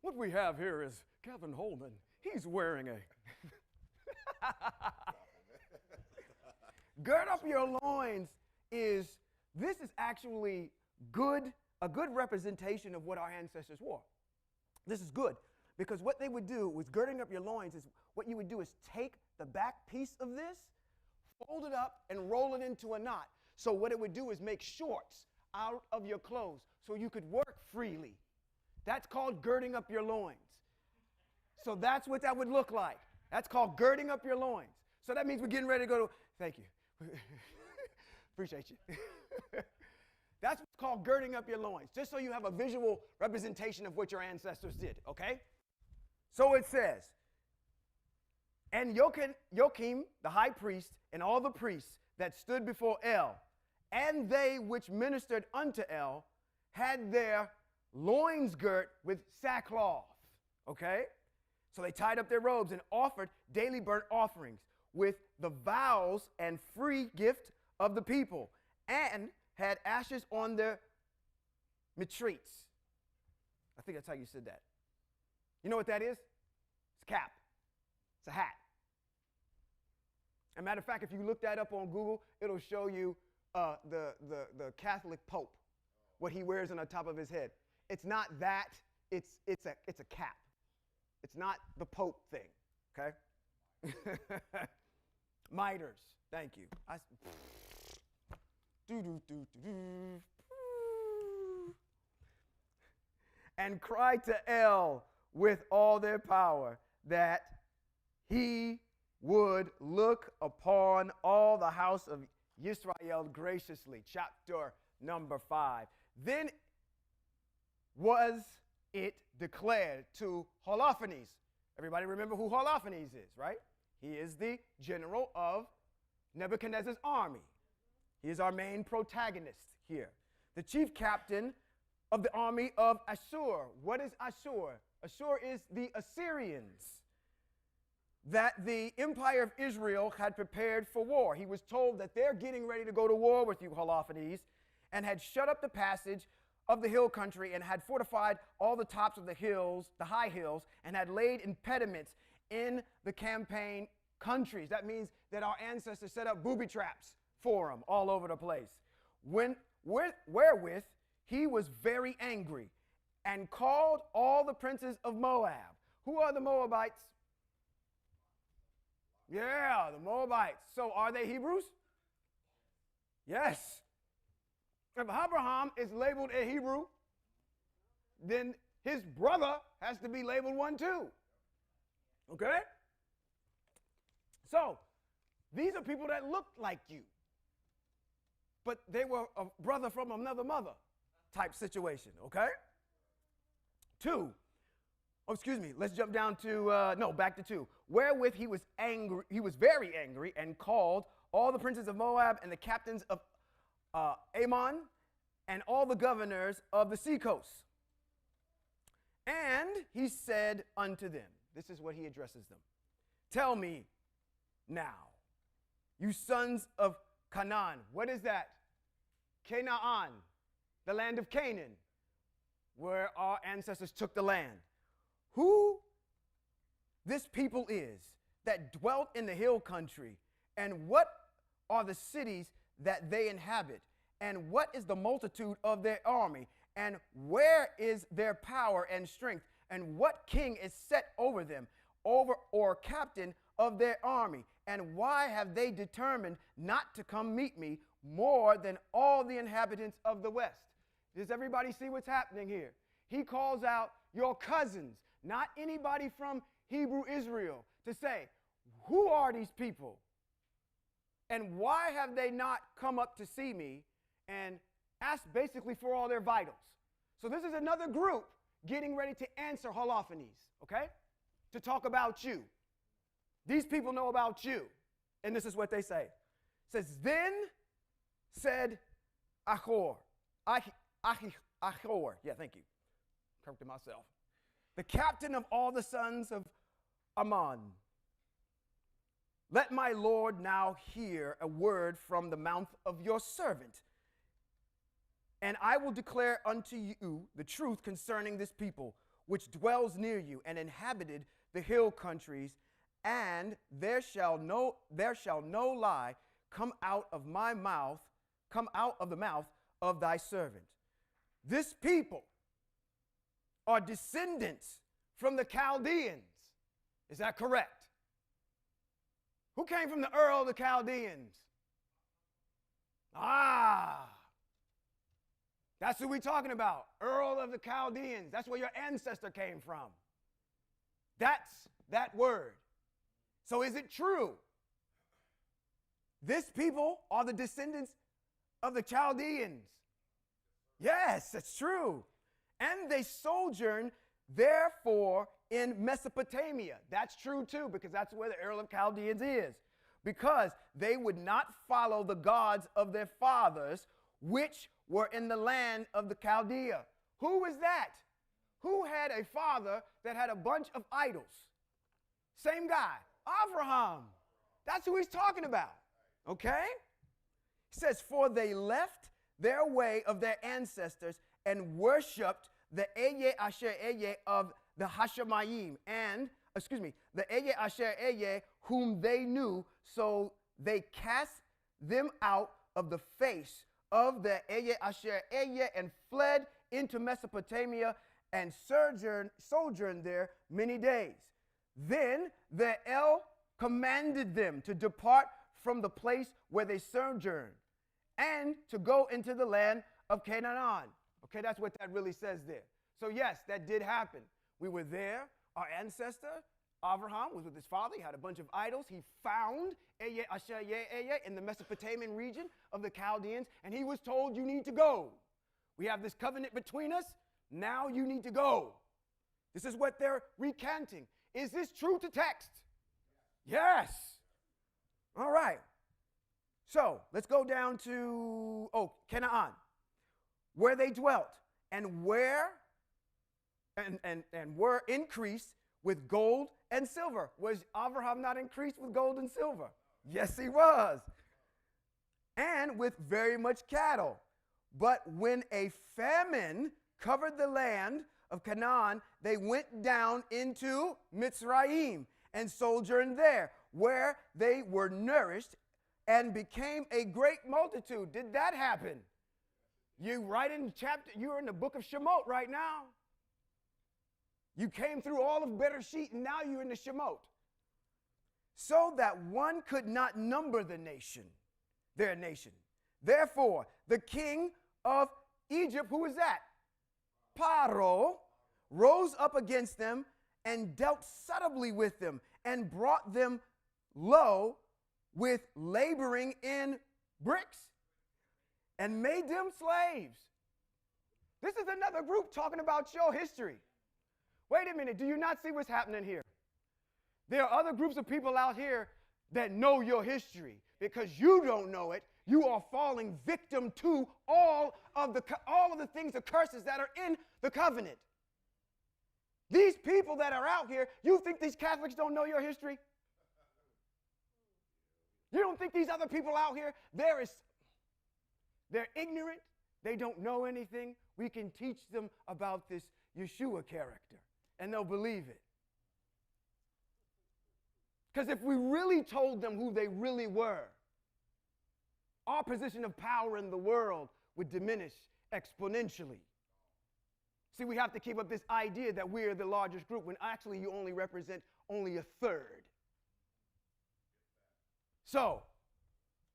What we have here is Kevin Holman. He's wearing a... Gird up your loins this is actually a good representation of what our ancestors wore. This is good because what they would do with girding up your loins is what you would do is take the back piece of this, fold it up, and roll it into a knot. So what it would do is make shorts out of your clothes so you could work freely. That's called girding up your loins. So that's what that would look like. That's called girding up your loins. So that means we're getting ready to go to, thank you. Appreciate you. called girding up your loins, just so you have a visual representation of what your ancestors did, okay? So it says, and Joachim, the high priest, and all the priests that stood before El, and they which ministered unto El, had their loins girt with sackcloth, okay? So they tied up their robes and offered daily burnt offerings with the vows and free gift of the people, and had ashes on their mitres. I think that's how you said that. You know what that is? It's a cap. It's a hat. As a matter of fact, if you look that up on Google, it'll show you the Catholic Pope, what he wears on the top of his head. It's not that. It's a cap. It's not the Pope thing, okay? Miters. Thank you. And cried to El with all their power that he would look upon all the house of Israel graciously. Chapter number 5. Then was it declared to Holofernes. Everybody remember who Holofernes is, right? He is the general of Nebuchadnezzar's army. He is our main protagonist here. The chief captain of the army of Ashur. What is Ashur? Ashur is the Assyrians that the empire of Israel had prepared for war. He was told that they're getting ready to go to war with you, Holofernes, and had shut up the passage of the hill country and had fortified all the tops of the hills, the high hills, and had laid impediments in the campaign countries. That means that our ancestors set up booby traps for them all over the place. Wherewith he was very angry and called all the princes of Moab. Who are the Moabites? Yeah, the Moabites. So are they Hebrews? Yes. If Abraham is labeled a Hebrew, then his brother has to be labeled one too. Okay? So, these are people that looked like you, but they were a brother from another mother type situation, okay? 2. Oh, excuse me. Let's jump down to, back to 2. Wherewith he was angry, he was very angry, and called all the princes of Moab and the captains of Ammon and all the governors of the seacoast. And he said unto them, this is what he addresses them. Tell me now, you sons of Canaan. What is that? Canaan, the land of Canaan, where our ancestors took the land. Who this people is that dwelt in the hill country, and what are the cities that they inhabit, and what is the multitude of their army, and where is their power and strength, and what king is set over them, over or captain of their army, and why have they determined not to come meet me more than all the inhabitants of the west? Does everybody see what's happening here? He calls out your cousins, not anybody from Hebrew Israel, to say, who are these people? And why have they not come up to see me and ask basically for all their vitals? So this is another group getting ready to answer Holofernes, okay? To talk about you. These people know about you. And this is what they say. It says, then said Achor. Achor. Yeah, thank you. Corrected myself. The captain of all the sons of Ammon. Let my Lord now hear a word from the mouth of your servant, and I will declare unto you the truth concerning this people, which dwells near you and inhabited the hill countries, and there shall no lie come out of my mouth, come out of the mouth of thy servant. This people are descendants from the Chaldeans. Is that correct? Who came from the Ur of the Chaldeans? That's who we're talking about. Earl of the Chaldeans. That's where your ancestor came from. That's that word. So is it true? This people are the descendants of the Chaldeans. Yes, that's true. And they sojourned, therefore, in Mesopotamia. That's true, too, because that's where the Earl of Chaldeans is. Because they would not follow the gods of their fathers, which were in the land of the Chaldea. Who was that? Who had a father that had a bunch of idols? Same guy, Abraham. That's who he's talking about, okay? He says, for they left their way of their ancestors and worshipped the Eye Asher Eye of the Hashemayim, the Eye Asher Eye whom they knew, so they cast them out of the face of the Eye Asher Eye and fled into Mesopotamia and sojourned there many days. Then the El commanded them to depart from the place where they sojourned and to go into the land of Canaan. Okay, that's what that really says there. So yes, that did happen. We were there. Our ancestor, Abraham, was with his father. He had a bunch of idols. He found Eye Asher Eye in the Mesopotamian region of the Chaldeans, and he was told, you need to go. We have this covenant between us. Now you need to go. This is what they're recanting. Is this true to text? Yes. All right. So let's go down to, Canaan, where they dwelt, and were increased with gold and silver. Was Abraham not increased with gold and silver? Yes, he was. And with very much cattle. But when a famine covered the land of Canaan, they went down into Mitzrayim and sojourned there, where they were nourished and became a great multitude. Did that happen? You're in the book of Shemot right now. You came through all of Bereshit, and now you're in the Shemot. So that one could not number their nation. Therefore, the king of Egypt, who is that? Paro, rose up against them and dealt subtly with them and brought them low with laboring in bricks and made them slaves. This is another group talking about your history. Wait a minute, do you not see what's happening here? There are other groups of people out here that know your history. Because you don't know it, you are falling victim to all of the things, the curses that are in the covenant. These people that are out here, you think these Catholics don't know your history? You don't think these other people out here, they're ignorant, they don't know anything. We can teach them about this Yeshua character, and they'll believe it. Because if we really told them who they really were, our position of power in the world would diminish exponentially. See, we have to keep up this idea that we're the largest group when actually you only represent only a third. So,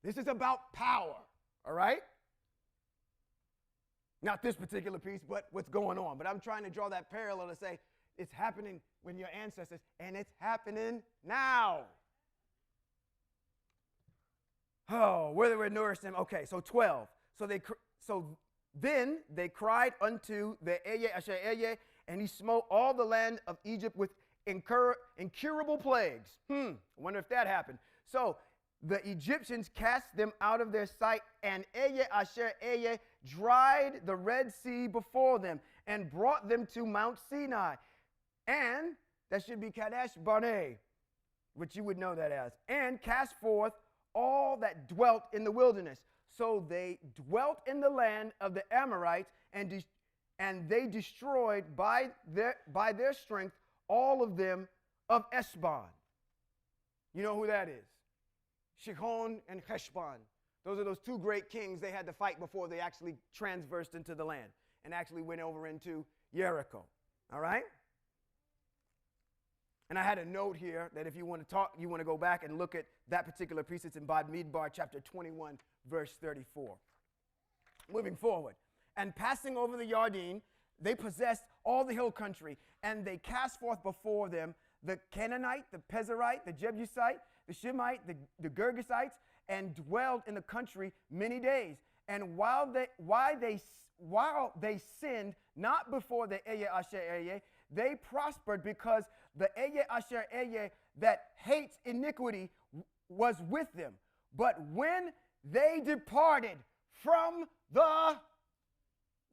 this is about power, all right? Not this particular piece, but what's going on. But I'm trying to draw that parallel to say it's happening when your ancestors, and it's happening now. Oh, where they were nourished them. Okay, so 12. So then they cried unto the Eye Asher Eye, and he smote all the land of Egypt with incurable plagues. I wonder if that happened. So the Egyptians cast them out of their sight, and Eye Asher Eye dried the Red Sea before them and brought them to Mount Sinai. And that should be Kadesh Barnea, which you would know that as. And cast forth all that dwelt in the wilderness. So they dwelt in the land of the Amorites, and they destroyed by their strength all of them of Esbon. You know who that is? Shihon and Heshbon. Those are those two great kings they had to fight before they actually transversed into the land and actually went over into Jericho. All right? And I had a note here that if you want to go back and look at that particular piece. It's in Bamidbar chapter 21, verse 34. Moving forward. And passing over the Yarden, they possessed all the hill country, and they cast forth before them the Canaanite, the Pezerite, the Jebusite, the Shemite, the Girgasites, and dwelled in the country many days. And while while they sinned, not before the Eye Asher Eye, they prospered because the Eye Asher Eye that hates iniquity was with them. But when they departed from the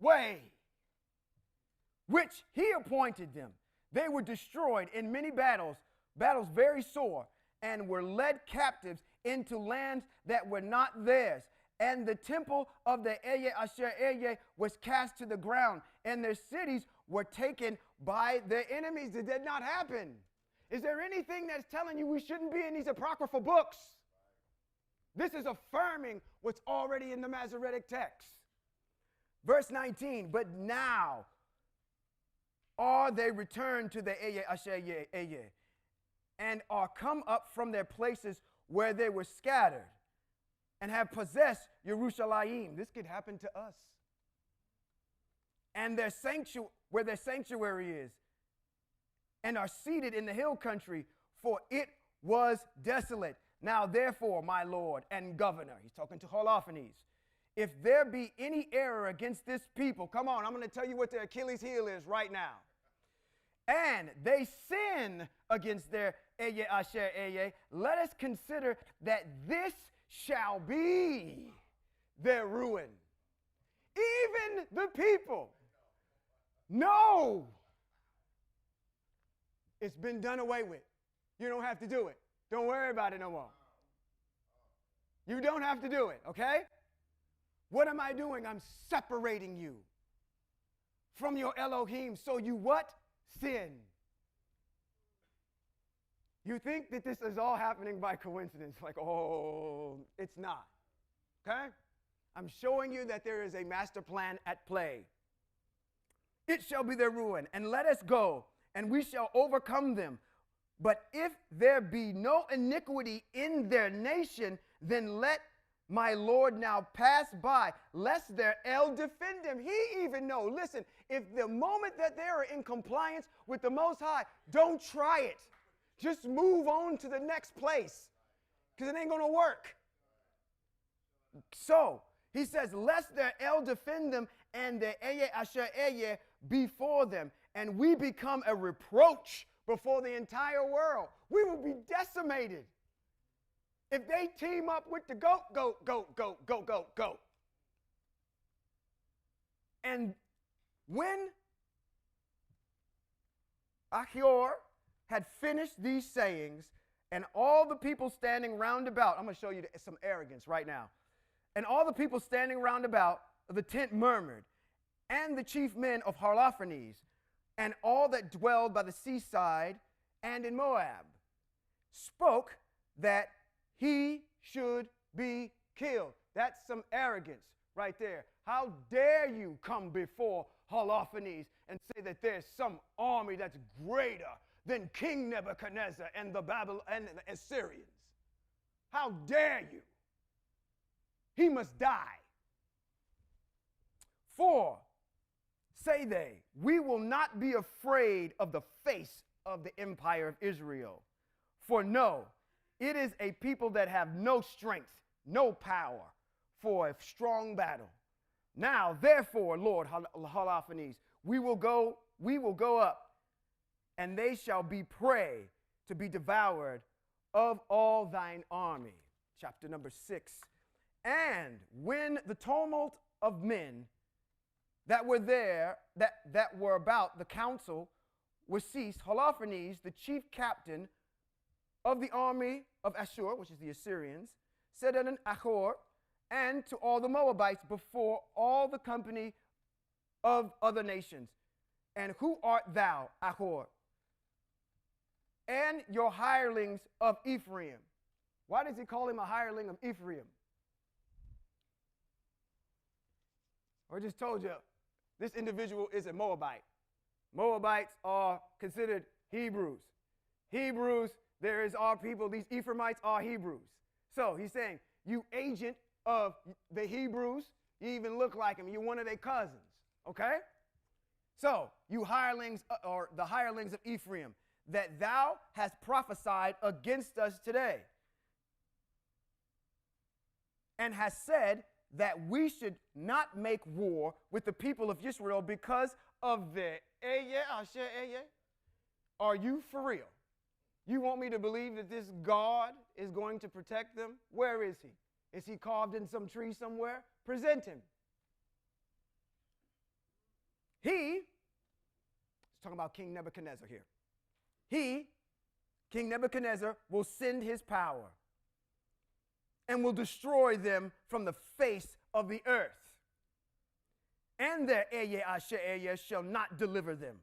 way which he appointed them, they were destroyed in many battles very sore, and were led captives into lands that were not theirs. And the temple of the Eye Asher Eye was cast to the ground, and their cities were taken by their enemies. Did that not happen? Is there anything that's telling you we shouldn't be in these apocryphal books? This is affirming what's already in the Masoretic text. Verse 19, but now are they returned to the Eye Asher Eye, and are come up from their places where they were scattered, and have possessed Yerushalayim. This could happen to us. And their where their sanctuary is, and are seated in the hill country, for it was desolate. Now therefore, my Lord and governor, he's talking to Holofernes, if there be any error against this people, come on, I'm going to tell you what their Achilles heel is right now. And they sin against their Eye Asher Eye, let us consider that this shall be their ruin. Even the people know it's been done away with. You don't have to do it. Don't worry about it no more. You don't have to do it, okay? What am I doing? I'm separating you from your Elohim. So you what? Sin. You think that this is all happening by coincidence. Like, oh, it's not. Okay? I'm showing you that there is a master plan at play. It shall be their ruin, and let us go, and we shall overcome them. But if there be no iniquity in their nation, then let my Lord now pass by, lest their El defend him. He even know. Listen, if the moment that they are in compliance with the Most High, don't try it. Just move on to the next place, because it ain't going to work. So, he says, lest their El defend them, and their Eye Asher Eye before them, and we become a reproach before the entire world. We will be decimated if they team up with the goat. And when Achior had finished these sayings, and all the people standing round about, I'm going to show you some arrogance right now. And all the people standing round about the tent murmured, and the chief men of Holofernes, and all that dwelled by the seaside and in Moab, spoke that he should be killed. That's some arrogance right there. How dare you come before Holofernes and say that there's some army that's greater than King Nebuchadnezzar and the Assyrians? How dare you? He must die. For, say they, we will not be afraid of the face of the empire of Israel. For no, it is a people that have no strength, no power for a strong battle. Now, therefore, Lord Holofernes, we will go up, and they shall be prey to be devoured of all thine army. Chapter number 6. And when the tumult of men that were there, that were about the council, was ceased, Holofernes, the chief captain of the army of Ashur, which is the Assyrians, said unto Achor and to all the Moabites before all the company of other nations, and who art thou, Achor, and your hirelings of Ephraim? Why does he call him a hireling of Ephraim? I just told you, this individual is a Moabite. Moabites are considered Hebrews. Hebrews, there is our people. These Ephraimites are Hebrews. So he's saying, you agent of the Hebrews, you even look like him. You're one of their cousins, okay? So you hirelings, or the hirelings of Ephraim, that thou hast prophesied against us today, and hast said that we should not make war with the people of Israel because of their Are you for real? You want me to believe that this God is going to protect them? Where is he? Is he carved in some tree somewhere? Present him. He's talking about King Nebuchadnezzar here. King Nebuchadnezzar, will send his power and will destroy them from the face of the earth. And their shall not deliver them.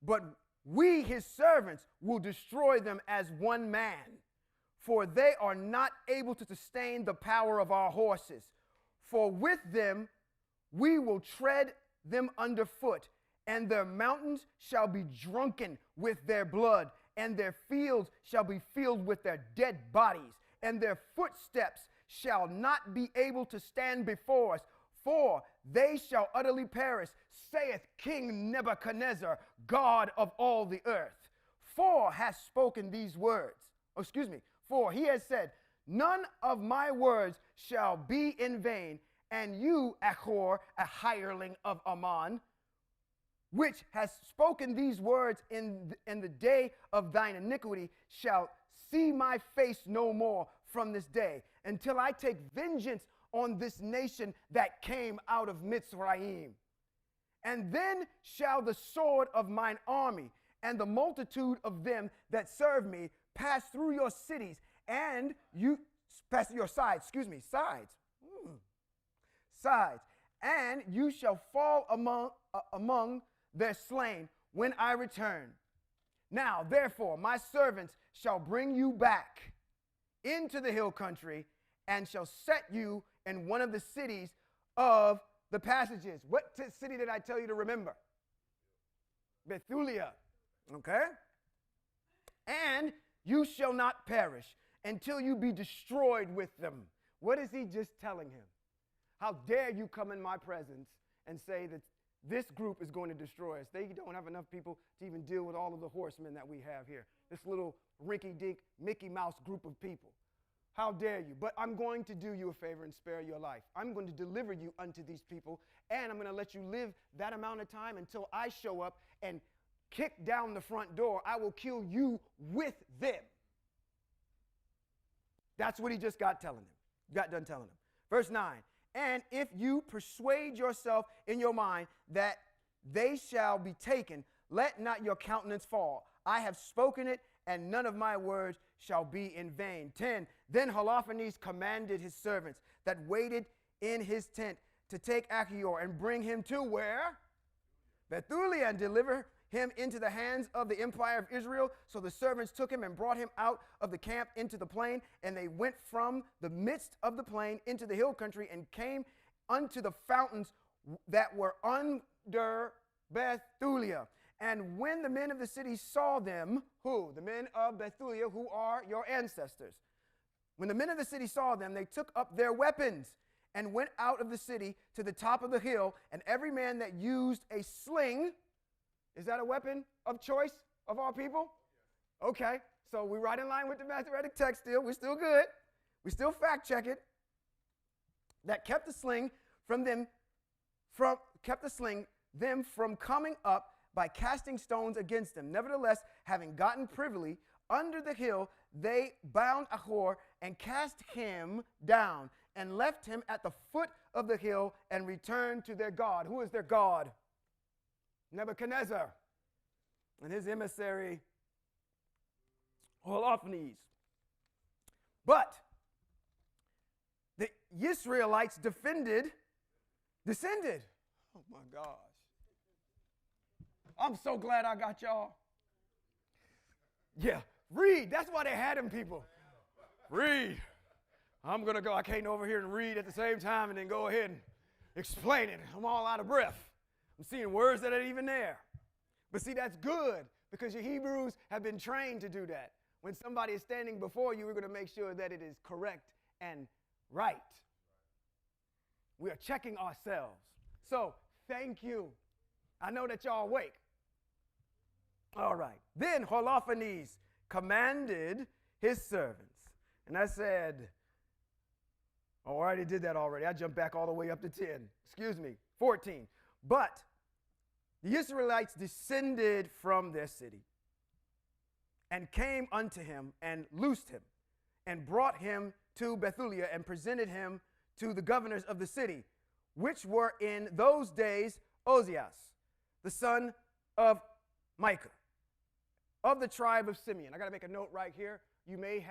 But we, his servants, will destroy them as one man, for they are not able to sustain the power of our horses. For with them we will tread them underfoot, and their mountains shall be drunken with their blood, and their fields shall be filled with their dead bodies, and their footsteps shall not be able to stand before us, for they shall utterly perish, saith King Nebuchadnezzar, God of all the earth. For has spoken these words. For he has said, none of my words shall be in vain, and you, Achor, a hireling of Ammon, which has spoken these words in the day of thine iniquity, shall see my face no more from this day, until I take vengeance on this nation that came out of Mitzrayim. And then shall the sword of mine army and the multitude of them that serve me pass through your cities, and you pass through your sides, sides, and you shall fall among their slain when I return. Now, therefore, my servants shall bring you back into the hill country, and shall set you in one of the cities of the passages. What city did I tell you to remember? Bethulia. Okay? And you shall not perish until you be destroyed with them. What is he just telling him? How dare you come in my presence and say that this group is going to destroy us? They don't have enough people to even deal with all of the horsemen that we have here. This little rinky-dink Mickey Mouse group of people. How dare you? But I'm going to do you a favor and spare your life. I'm going to deliver you unto these people, and I'm going to let you live that amount of time until I show up and kick down the front door. I will kill you with them. That's what he just got done telling him. Verse 9, and if you persuade yourself in your mind that they shall be taken, let not your countenance fall. I have spoken it, and none of my words shall be in vain. 10, then Holofernes commanded his servants that waited in his tent to take Achior and bring him to where? Bethulia, and deliver him into the hands of the empire of Israel. So the servants took him and brought him out of the camp into the plain, and they went from the midst of the plain into the hill country and came unto the fountains that were under Bethulia. And when the men of the city saw them, who? The men of Bethulia, who are your ancestors. When the men of the city saw them, they took up their weapons and went out of the city to the top of the hill, and every man that used a sling. Is that a weapon of choice of our people? Okay, so we're right in line with the Masoretic text still. We're still good. We still fact check it. That kept the sling from coming up by casting stones against them. Nevertheless, having gotten privily under the hill, they bound Achor and cast him down and left him at the foot of the hill and returned to their God. Who is their God? Nebuchadnezzar and his emissary Holofernes. But the Israelites descended. Oh my gosh. I'm so glad I got y'all. Yeah, read. That's why they had them people. Read. I'm going to go. I can't over here and read at the same time and then go ahead and explain it. I'm all out of breath. I'm seeing words that aren't even there. But see, that's good because your Hebrews have been trained to do that. When somebody is standing before you, we're going to make sure that it is correct and right. We are checking ourselves. So, thank you. I know that y'all awake. All right. Then Holofernes commanded his servants. And I said, Oh, I already did that already. I jumped back all the way up to 10. Excuse me, 14. But the Israelites descended from their city and came unto him and loosed him and brought him to Bethulia and presented him to the governors of the city, which were in those days Ozias, the son of Micah, of the tribe of Simeon. I got to make a note right here. You may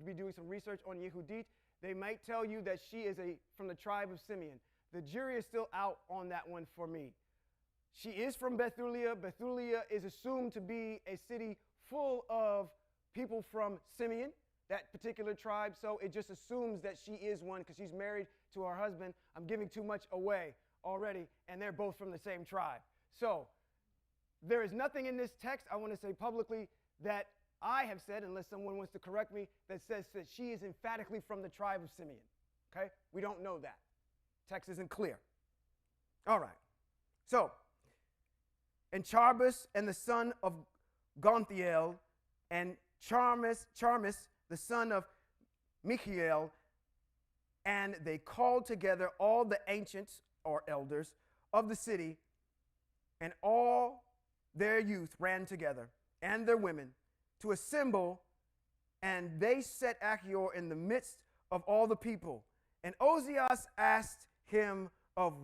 be doing some research on Yehudit. They might tell you that she is from the tribe of Simeon. The jury is still out on that one for me. She is from Bethulia. Bethulia is assumed to be a city full of people from Simeon, that particular tribe, so it just assumes that she is one because she's married to her husband. I'm giving too much away already, and they're both from the same tribe. So there is nothing in this text, I want to say publicly, that I have said, unless someone wants to correct me, that says that she is emphatically from the tribe of Simeon. Okay? We don't know that. Text isn't clear. All right. So, and Charbas and the son of Gonthiel, and Charmis, the son of Michael, and they called together all the ancients or elders of the city, and all their youth ran together, and their women, to assemble, and they set Achior in the midst of all the people. And Ozias asked him of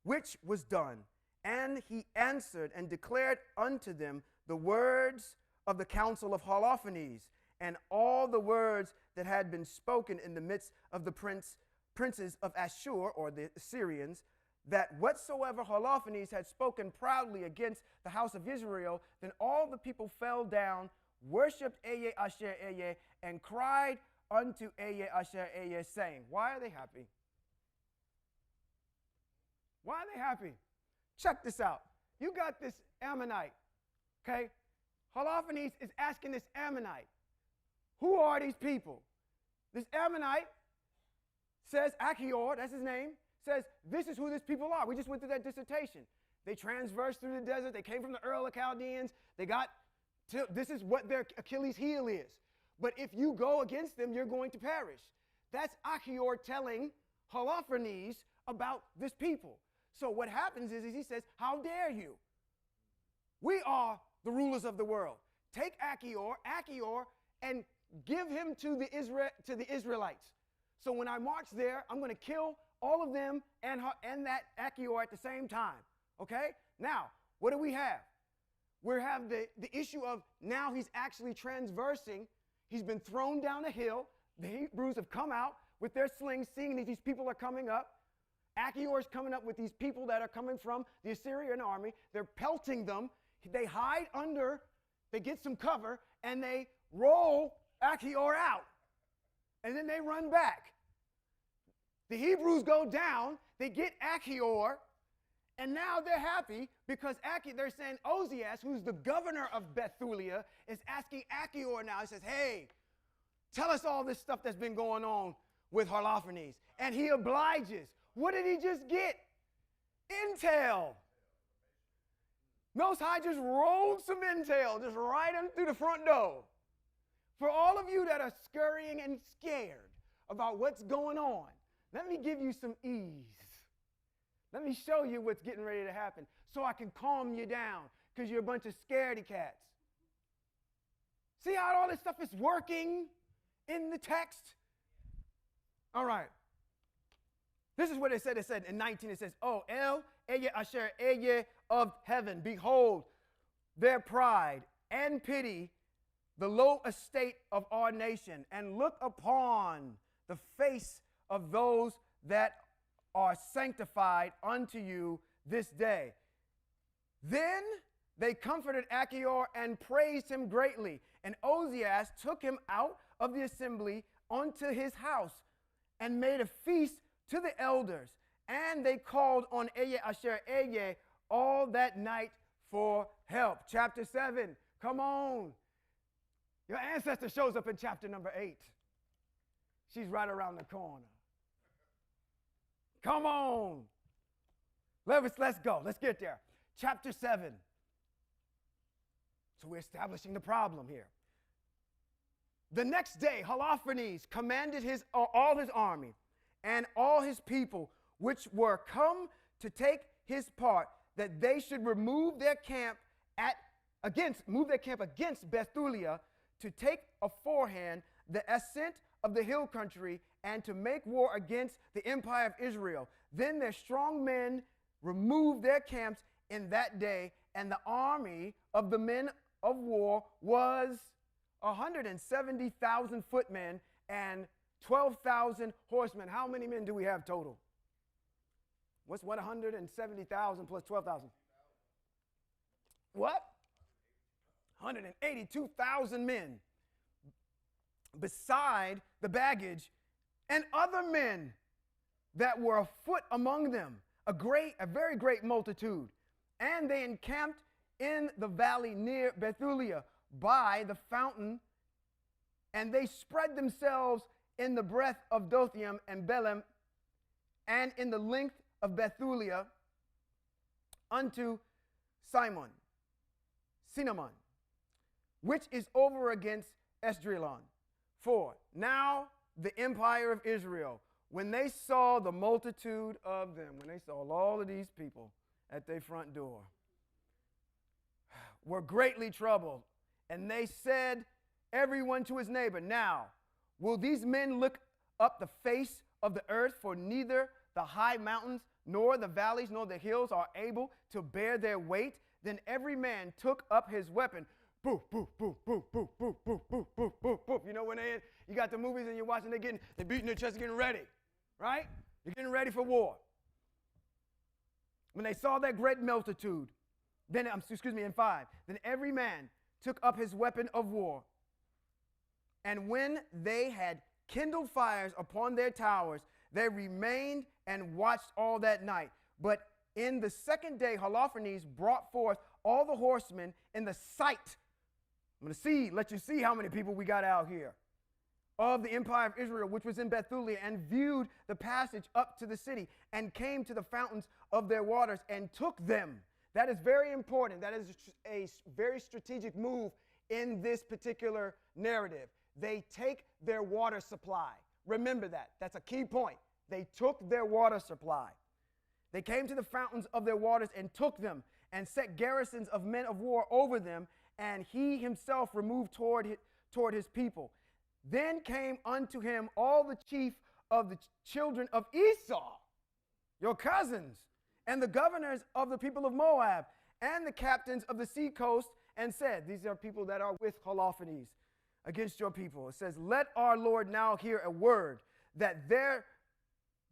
which was done, and he answered and declared unto them the words of the council of Holofernes, and all the words that had been spoken in the midst of the princes of Ashur, or the Assyrians, that whatsoever Holofernes had spoken proudly against the house of Israel, then all the people fell down, worshipped Eye Asher Eye, and cried unto Eye Asher Eye, saying, why are they happy? Why are they happy? Check this out. You got this Ammonite, okay? Holofernes is asking this Ammonite, who are these people? This Ammonite says, Achior, that's his name, says, this is who these people are. We just went through that dissertation. They transversed through the desert. They came from the Ur of Chaldeans. This is what their Achilles heel is. But if you go against them, you're going to perish. That's Achior telling Holofernes about this people. So what happens is he says, how dare you? We are the rulers of the world. Take Achior, and give him to the Israelites. So when I march there, I'm going to kill all of them and that Achior at the same time. Okay? Now, what do we have? We have the issue of now he's actually transversing. He's been thrown down a hill. The Hebrews have come out with their slings, seeing that these people are coming up. Achior is coming up with these people that are coming from the Assyrian army. They're pelting them. They hide under, they get some cover, and they roll Achior out. And then they run back. The Hebrews go down, they get Achior, and now they're happy because they're saying Ozias, who's the governor of Bethulia, is asking Achior now. He says, hey, tell us all this stuff that's been going on with Holofernes. And he obliges. What did he just get? Intel. Most High just rolled some intel just right in through the front door. For all of you that are scurrying and scared about what's going on, let me give you some ease. Let me show you what's getting ready to happen so I can calm you down because you're a bunch of scaredy cats. See how all this stuff is working in the text? All right. This is what it said. It said in 19, it says, oh, El, Eye, Asher, Eye of heaven, behold their pride and pity, the low estate of our nation, and look upon the face of those that are sanctified unto you this day. Then they comforted Achior and praised him greatly. And Ozias took him out of the assembly unto his house and made a feast to the elders. And they called on Eye Asher Eye all that night for help. Chapter 7. Come on. Your ancestor shows up in chapter number 8. She's right around the corner. Come on. Let's go. Let's get there. Chapter 7. So we're establishing the problem here. The next day, Holofernes commanded all his army and all his people, which were come to take his part, that they should move their camp against Bethulia, to take aforehand the ascent of the hill country, and to make war against the empire of Israel. Then their strong men removed their camps in that day, and the army of the men of war was 170,000 footmen and 12,000 horsemen. How many men do we have total? What's 170,000 plus 12,000? What? 182,000 men, beside the baggage, and other men that were afoot among them, a very great multitude. And they encamped in the valley near Bethulia by the fountain, and they spread themselves in the breadth of Dothaim and Belem, and in the length of Bethulia unto Cinnamon, which is over against Esdraelon. For now the empire of Israel, when they saw the multitude of them, when they saw all of these people at their front door, were greatly troubled. And they said, everyone to his neighbor, now, will these men look up the face of the earth? For neither the high mountains, nor the valleys, nor the hills are able to bear their weight. Then every man took up his weapon. Boo, boo, boo, boo, boo, boo, boo, boo, boo, boo, boo. You know, when you got the movies and you're watching, they're beating their chest, getting ready, right? They're getting ready for war. When they saw that great multitude, then, in 5, then every man took up his weapon of war. And when they had kindled fires upon their towers, they remained and watched all that night. But in the second day, Holofernes brought forth all the horsemen in the sight. I'm going to let you see how many people we got out here. Of the empire of Israel, which was in Bethulia, and viewed the passage up to the city, and came to the fountains of their waters, and took them. That is very important. That is a very strategic move in this particular narrative. They take their water supply. Remember that. That's a key point. They took their water supply. They came to the fountains of their waters and took them, and set garrisons of men of war over them, and he himself removed toward his people. Then came unto him all the chief of the children of Esau, your cousins, and the governors of the people of Moab, and the captains of the sea coast, and said, these are people that are with Holofernes against your people. It says, let our Lord now hear a word, that there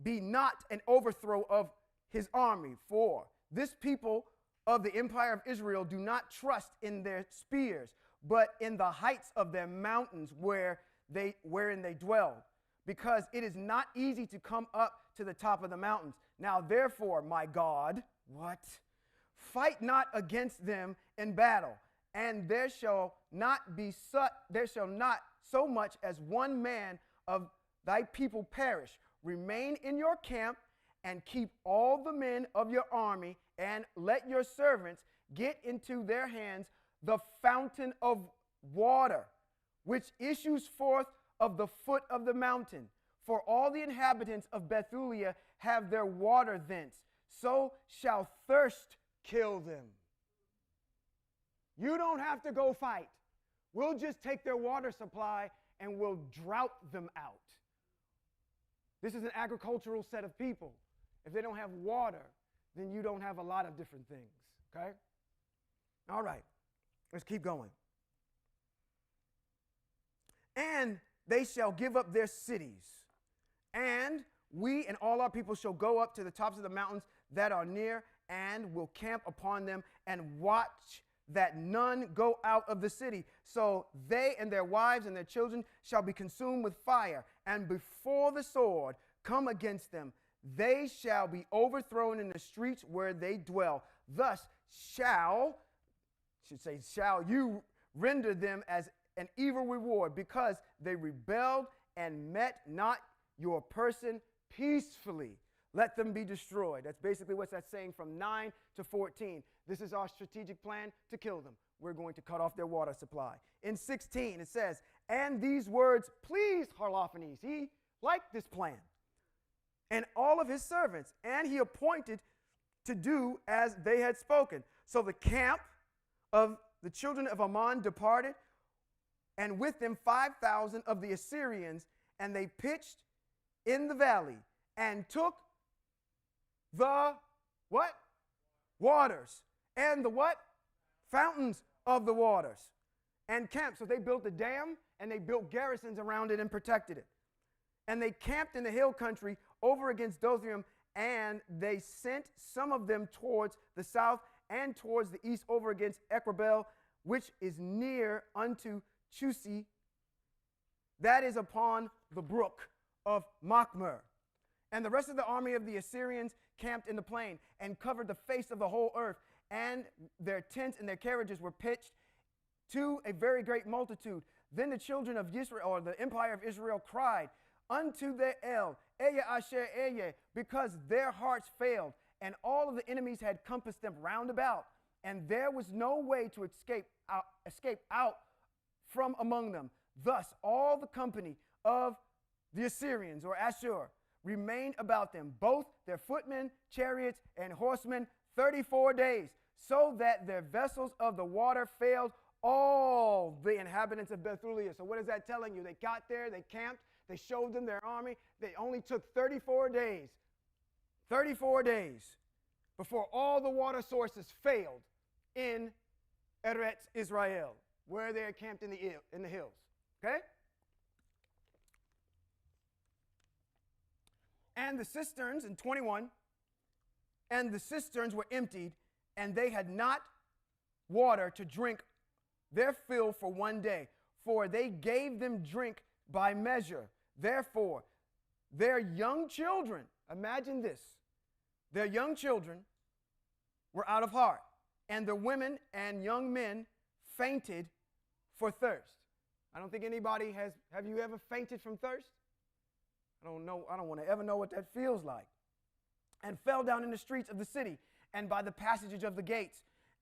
be not an overthrow of his army. For this people of the empire of Israel do not trust in their spears, but in the heights of their mountains wherein they dwell, because it is not easy to come up to the top of the mountains. Now therefore, my God, what? Fight not against them in battle, and there shall not so much as one man of thy people perish. Remain in your camp, and keep all the men of your army, and let your servants get into their hands the fountain of water, which issues forth of the foot of the mountain. For all the inhabitants of Bethulia have their water thence, so shall thirst kill them. You don't have to go fight. We'll just take their water supply and we'll drought them out. This is an agricultural set of people. If they don't have water, then you don't have a lot of different things, okay? All right, let's keep going. And they shall give up their cities, and we and all our people shall go up to the tops of the mountains that are near, and will camp upon them, and watch that none go out of the city. So they and their wives and their children shall be consumed with fire, and before the sword come against them, they shall be overthrown in the streets where they dwell. Thus shall you render them as an evil reward, because they rebelled and met not your person peacefully. Let them be destroyed. That's basically what that's saying from 9 to 14. This is our strategic plan to kill them. We're going to cut off their water supply. In 16, it says, and these words pleased Holofernes. He liked this plan. and all of his servants, and he appointed to do as they had spoken. So the camp of the children of Ammon departed, and with them 5,000 of the Assyrians, and they pitched in the valley and took the what? Waters. And the what? Fountains of the waters. And camped. So they built a dam and they built garrisons around it and protected it. And they camped in the hill country over against Dothaim, and they sent some of them towards the south and towards the east over against Ekrabel, which is near unto Chusi, that is upon the brook of Machmer. And the rest of the army of the Assyrians camped in the plain and covered the face of the whole earth, and their tents and their carriages were pitched to a very great multitude. Then the children of Israel, or the empire of Israel, cried unto their El, Eye Asher Eye, because their hearts failed, and all of the enemies had compassed them round about, and there was no way to escape out from among them. Thus all the company of the Assyrians, or Ashur, remained about them, both their footmen, chariots, and horsemen, 34 days, so that their vessels of the water failed all the inhabitants of Bethulia. So what is that telling you? They got there, they camped, they showed them their army. They only took 34 days. 34 days before all the water sources failed in Eretz Israel, where they are camped in the hills. Okay? And the cisterns, in 21, and the cisterns were emptied, and they had not water to drink their fill for one day, for they gave them drink by measure. Therefore, their young children, imagine this, their young children were out of heart, and the women and young men fainted for thirst. I don't think anybody have you ever fainted from thirst? I don't want to ever know what that feels like. And fell down in the streets of the city and by the passages of the gates,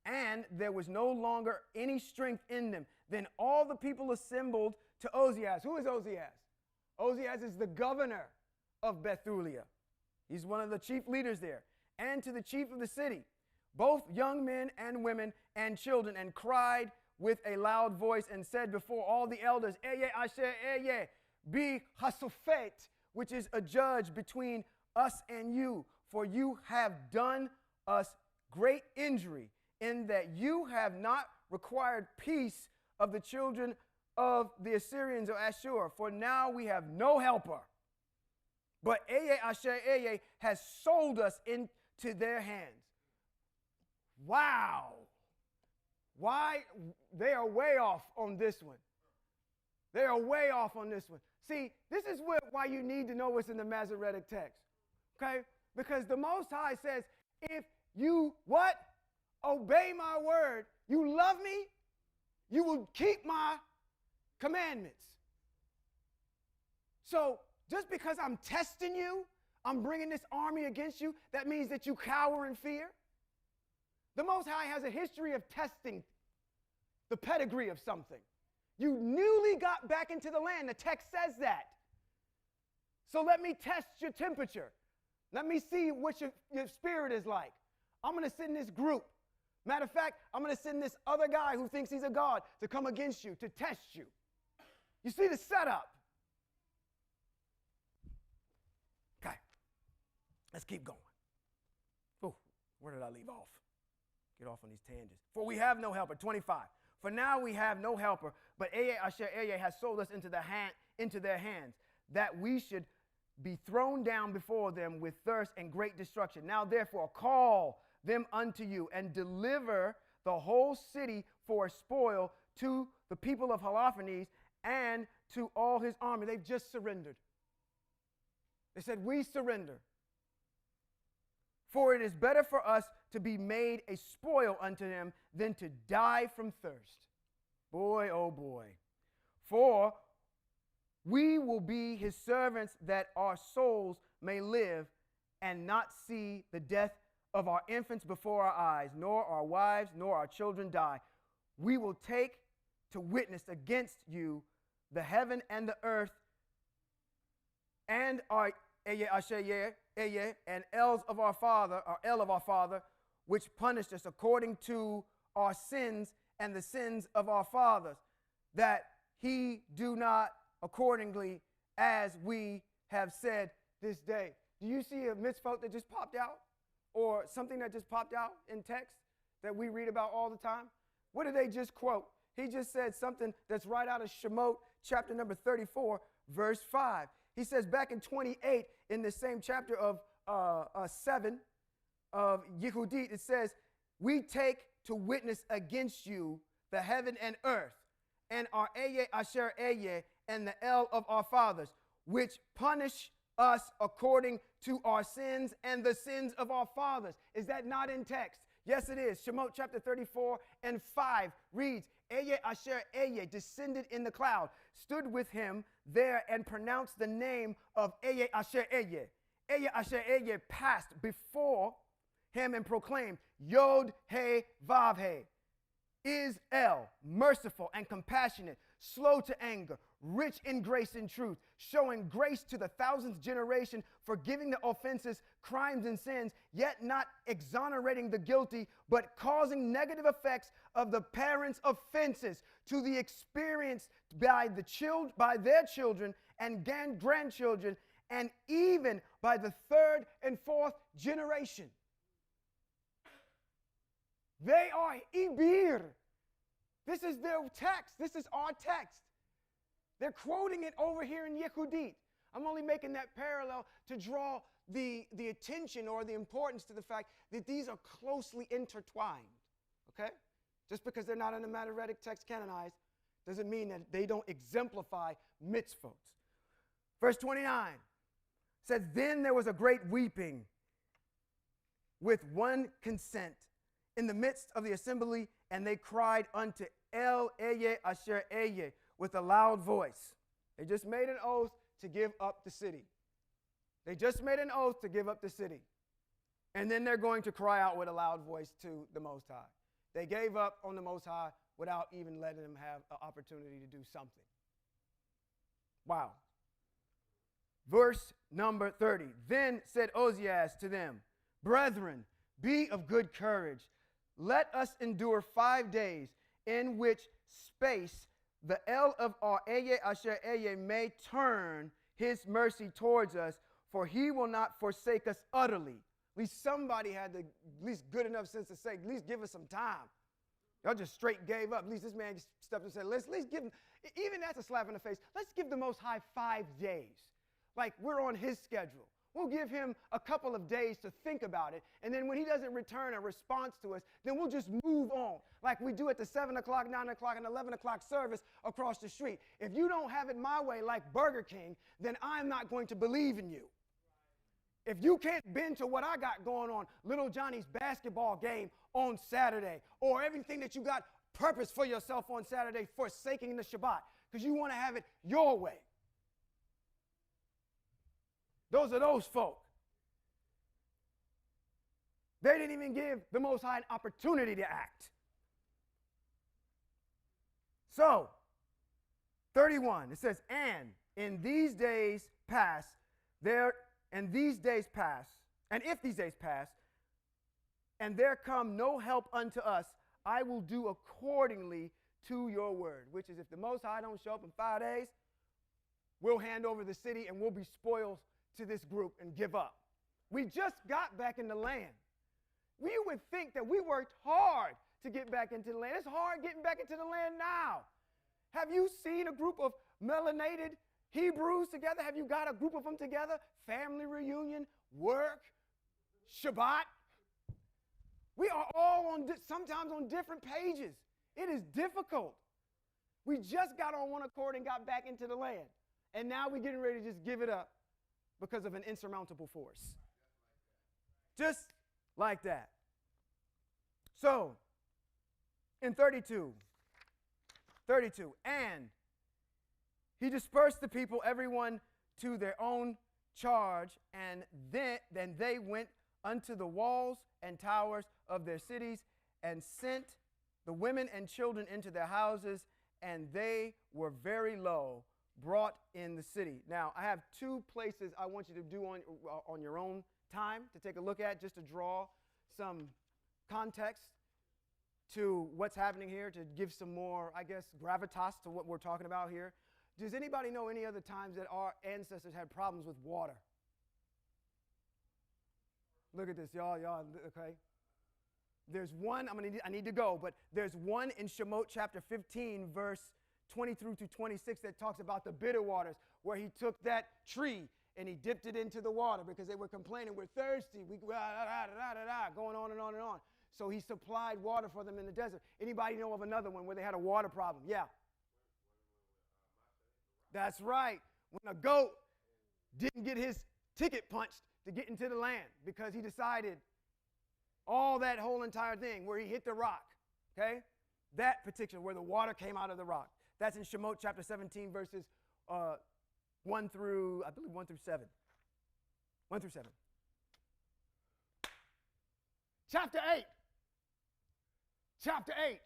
and there was no longer any strength in them. Then all the people assembled to Ozias. Who is Ozias? Ozias is the governor of Bethulia. He's one of the chief leaders there. And to the chief of the city, both young men and women and children, and cried with a loud voice and said before all the elders, Eye Asher Eye, be Hasophet, which is a judge between us and you, for you have done us great injury, in that you have not required peace of the children of the Assyrians or Ashur, for now we have no helper. But Eye Asher Eye has sold us into their hands. Wow. Why? They are way off on this one. They are way off on this one. See, this is why you need to know what's in the Masoretic text. Okay? Because the Most High says, if you, what? Obey my word, you love me, you will keep my commandments. So just because I'm testing you, I'm bringing this army against you, that means that you cower in fear? The Most High has a history of testing the pedigree of something. You newly got back into the land. The text says that. So let me test your temperature. Let me see what your spirit is like. I'm going to send this group. Matter of fact, I'm going to send this other guy who thinks he's a god to come against you, to test you. You see the setup. Okay. Let's keep going. Oh, where did I leave off? Get off on these tangents. For we have no helper. 25. For now we have no helper, but Eye Asher Eye has sold us into their hands, that we should be thrown down before them with thirst and great destruction. Now therefore call them unto you, and deliver the whole city for a spoil to the people of Holofernes and to all his army. They've just surrendered. They said, we surrender. For it is better for us to be made a spoil unto him than to die from thirst. Boy, oh boy. For we will be his servants, that our souls may live and not see the death of our infants before our eyes, nor our wives, nor our children die. We will take to witness against you the heaven and the earth and Eye Asher Eye, and Els of our father, or El of our father, which punished us according to our sins and the sins of our fathers, that he do not accordingly as we have said this day. Do you see a mitzvot that just popped out? Or something that just popped out in text that we read about all the time? What did they just quote? He just said something that's right out of Shemot, chapter number 34, verse 5. He says back in 28, in the same chapter of 7 of Yehudit, it says, we take to witness against you the heaven and earth, and our Eye Asher Eye, and the El of our fathers, which punish us according to our sins and the sins of our fathers. Is that not in text? Yes, it is. Shemot chapter 34 and 5 reads, Eye Asher Eye descended in the cloud, stood with him there and pronounced the name of Eye Asher Eye. Eye Asher Eye passed before him and proclaimed, Yod He Vav He, is El, merciful and compassionate, slow to anger, rich in grace and truth, showing grace to the thousandth generation, forgiving the offenses, crimes, and sins, yet not exonerating the guilty, but causing negative effects of the parents' offenses to the experience by their children and grandchildren, and even by the third and fourth generation. They are Ibir. This is their text. This is our text. They're quoting it over here in Yehudit. I'm only making that parallel to draw the attention or the importance to the fact that these are closely intertwined. Okay? Just because they're not in the Masoretic text canonized doesn't mean that they don't exemplify mitzvot. Verse 29 says, then there was a great weeping with one consent in the midst of the assembly, and they cried unto El Eye Asher Eye with a loud voice. They just made an oath to give up the city. They just made an oath to give up the city. And then they're going to cry out with a loud voice to the Most High. They gave up on the Most High without even letting them have an opportunity to do something. Wow. Verse number 30. Then said Ozias to them, brethren, be of good courage. Let us endure 5 days, in which space the El of our Eye Asher Eye may turn his mercy towards us, for he will not forsake us utterly. At least somebody had the least good enough sense to say, at least give us some time. Y'all just straight gave up. At least this man just stepped and said, let's at least give him, even that's a slap in the face, let's give the Most High 5 days. Like we're on his schedule. We'll give him a couple of days to think about it, and then when he doesn't return a response to us, then we'll just move on, like we do at the 7 o'clock, 9 o'clock, and 11 o'clock service across the street. If you don't have it my way like Burger King, then I'm not going to believe in you. If you can't bend to what I got going on, Little Johnny's basketball game on Saturday, or everything that you got purpose for yourself on Saturday, forsaking the Shabbat, because you want to have it your way. Those are those folk. They didn't even give the Most High an opportunity to act. So, 31, it says, and in these days pass, and if these days pass, and there come no help unto us, I will do accordingly to your word. Which is, if the Most High don't show up in 5 days, we'll hand over the city and we'll be spoils to this group and give up. We just got back in the land. We would think that we worked hard to get back into the land. It's hard getting back into the land now. Have you seen a group of melanated Hebrews together? Have you got a group of them together? Family reunion, work, Shabbat. We are all sometimes on different pages. It is difficult. We just got on one accord and got back into the land. And now we're getting ready to just give it up because of an insurmountable force. Just like that. So, in 32, and he dispersed the people, everyone to their own charge, and then they went unto the walls and towers of their cities, and sent the women and children into their houses, and they were very low, brought in the city. Now, I have two places I want you to do on your own time to take a look at, just to draw some context to what's happening here, to give some more, I guess, gravitas to what we're talking about here. Does anybody know any other times that our ancestors had problems with water? Look at this, y'all, okay? There's one, I need to go, but there's one in Shemot chapter 15, verse 20 through to 26 that talks about the bitter waters, where he took that tree and he dipped it into the water because they were complaining, we're thirsty, going on and on and on. So he supplied water for them in the desert. Anybody know of another one where they had a water problem? Yeah. That's right. When a goat didn't get his ticket punched to get into the land because he decided all that whole entire thing where he hit the rock, okay? That particular, where the water came out of the rock. That's in Shemot chapter 17, verses 1 through 7. 1 through 7. Chapter 8. Chapter 8.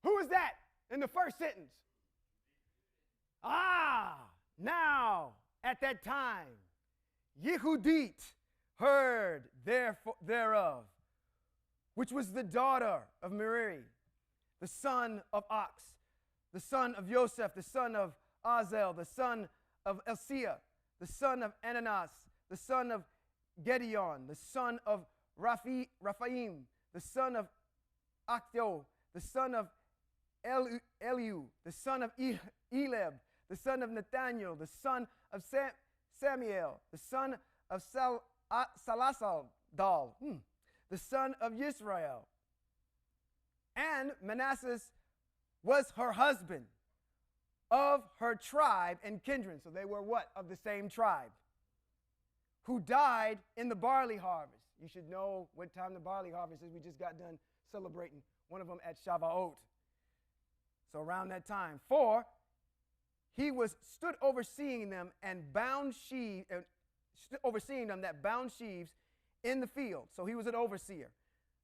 Who is that in the first sentence? Now, at that time, Yehudit heard thereof, which was the daughter of Merari, the son of Ox, the son of Joseph, the son of Azel, the son of Elsiah, the son of Ananas, the son of Gedeon, the son of Raphaim, the son of Actio, the son of Eliu, the son of Eleb, the son of Nathaniel, the son of Samuel, the son of Salasal, the son of Israel. And Manasseh was her husband, of her tribe and kindred. So they were what? Of the same tribe. Who died in the barley harvest. You should know what time the barley harvest is. We just got done celebrating one of them at Shavuot. So around that time. For he stood overseeing them and bound sheaves, overseeing them that bound sheaves in the field. So he was an overseer.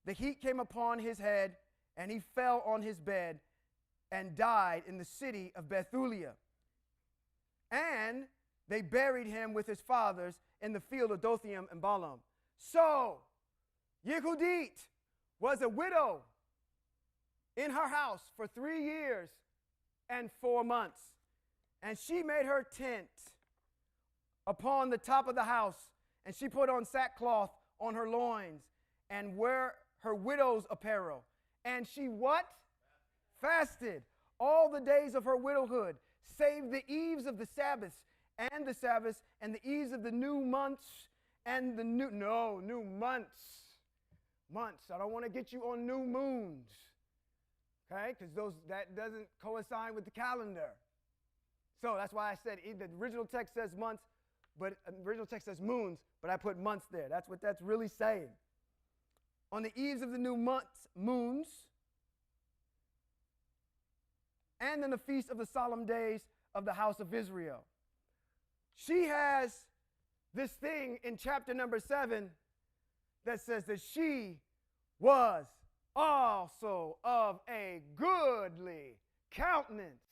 The heat came upon his head, and he fell on his bed and died in the city of Bethulia. And they buried him with his fathers in the field of Dothaim and Balaam. So Yehudit was a widow in her house for 3 years and 4 months. And she made her tent upon the top of the house, and she put on sackcloth on her loins and wear her widow's apparel. And she what? Fasted all the days of her widowhood, save the eves of the Sabbaths and the eves of the new months and the new months. Months. I don't want to get you on new moons. Okay? Because that doesn't coincide with the calendar. So that's why I said the original text says months, but the original text says moons, but I put months there. That's what that's really saying. On the eves of the new moons, and in the feast of the solemn days of the house of Israel. She has this thing in chapter number 7 that says that she was also of a goodly countenance.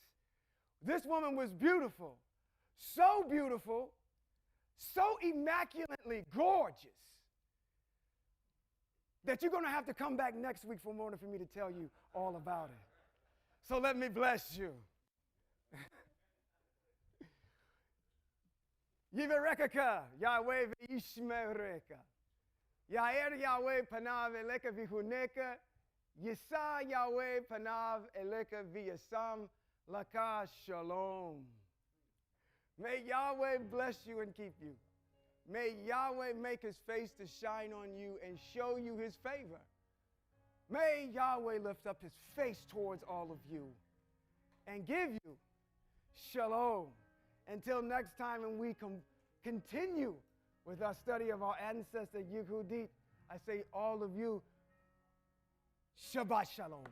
This woman was beautiful, so immaculately gorgeous, that you're going to have to come back next week for more for me to tell you all about it. So let me bless you. Yiverekaka, Yahweh ve'ishmereka. Yair Yahweh panav eleka vihuneka. Yisa Yahweh panav eleka v'yasam laka shalom. May Yahweh bless you and keep you. May Yahweh make his face to shine on you and show you his favor. May Yahweh lift up his face towards all of you and give you shalom. Until next time, and we continue with our study of our ancestor Yehudit, I say all of you, Shabbat Shalom.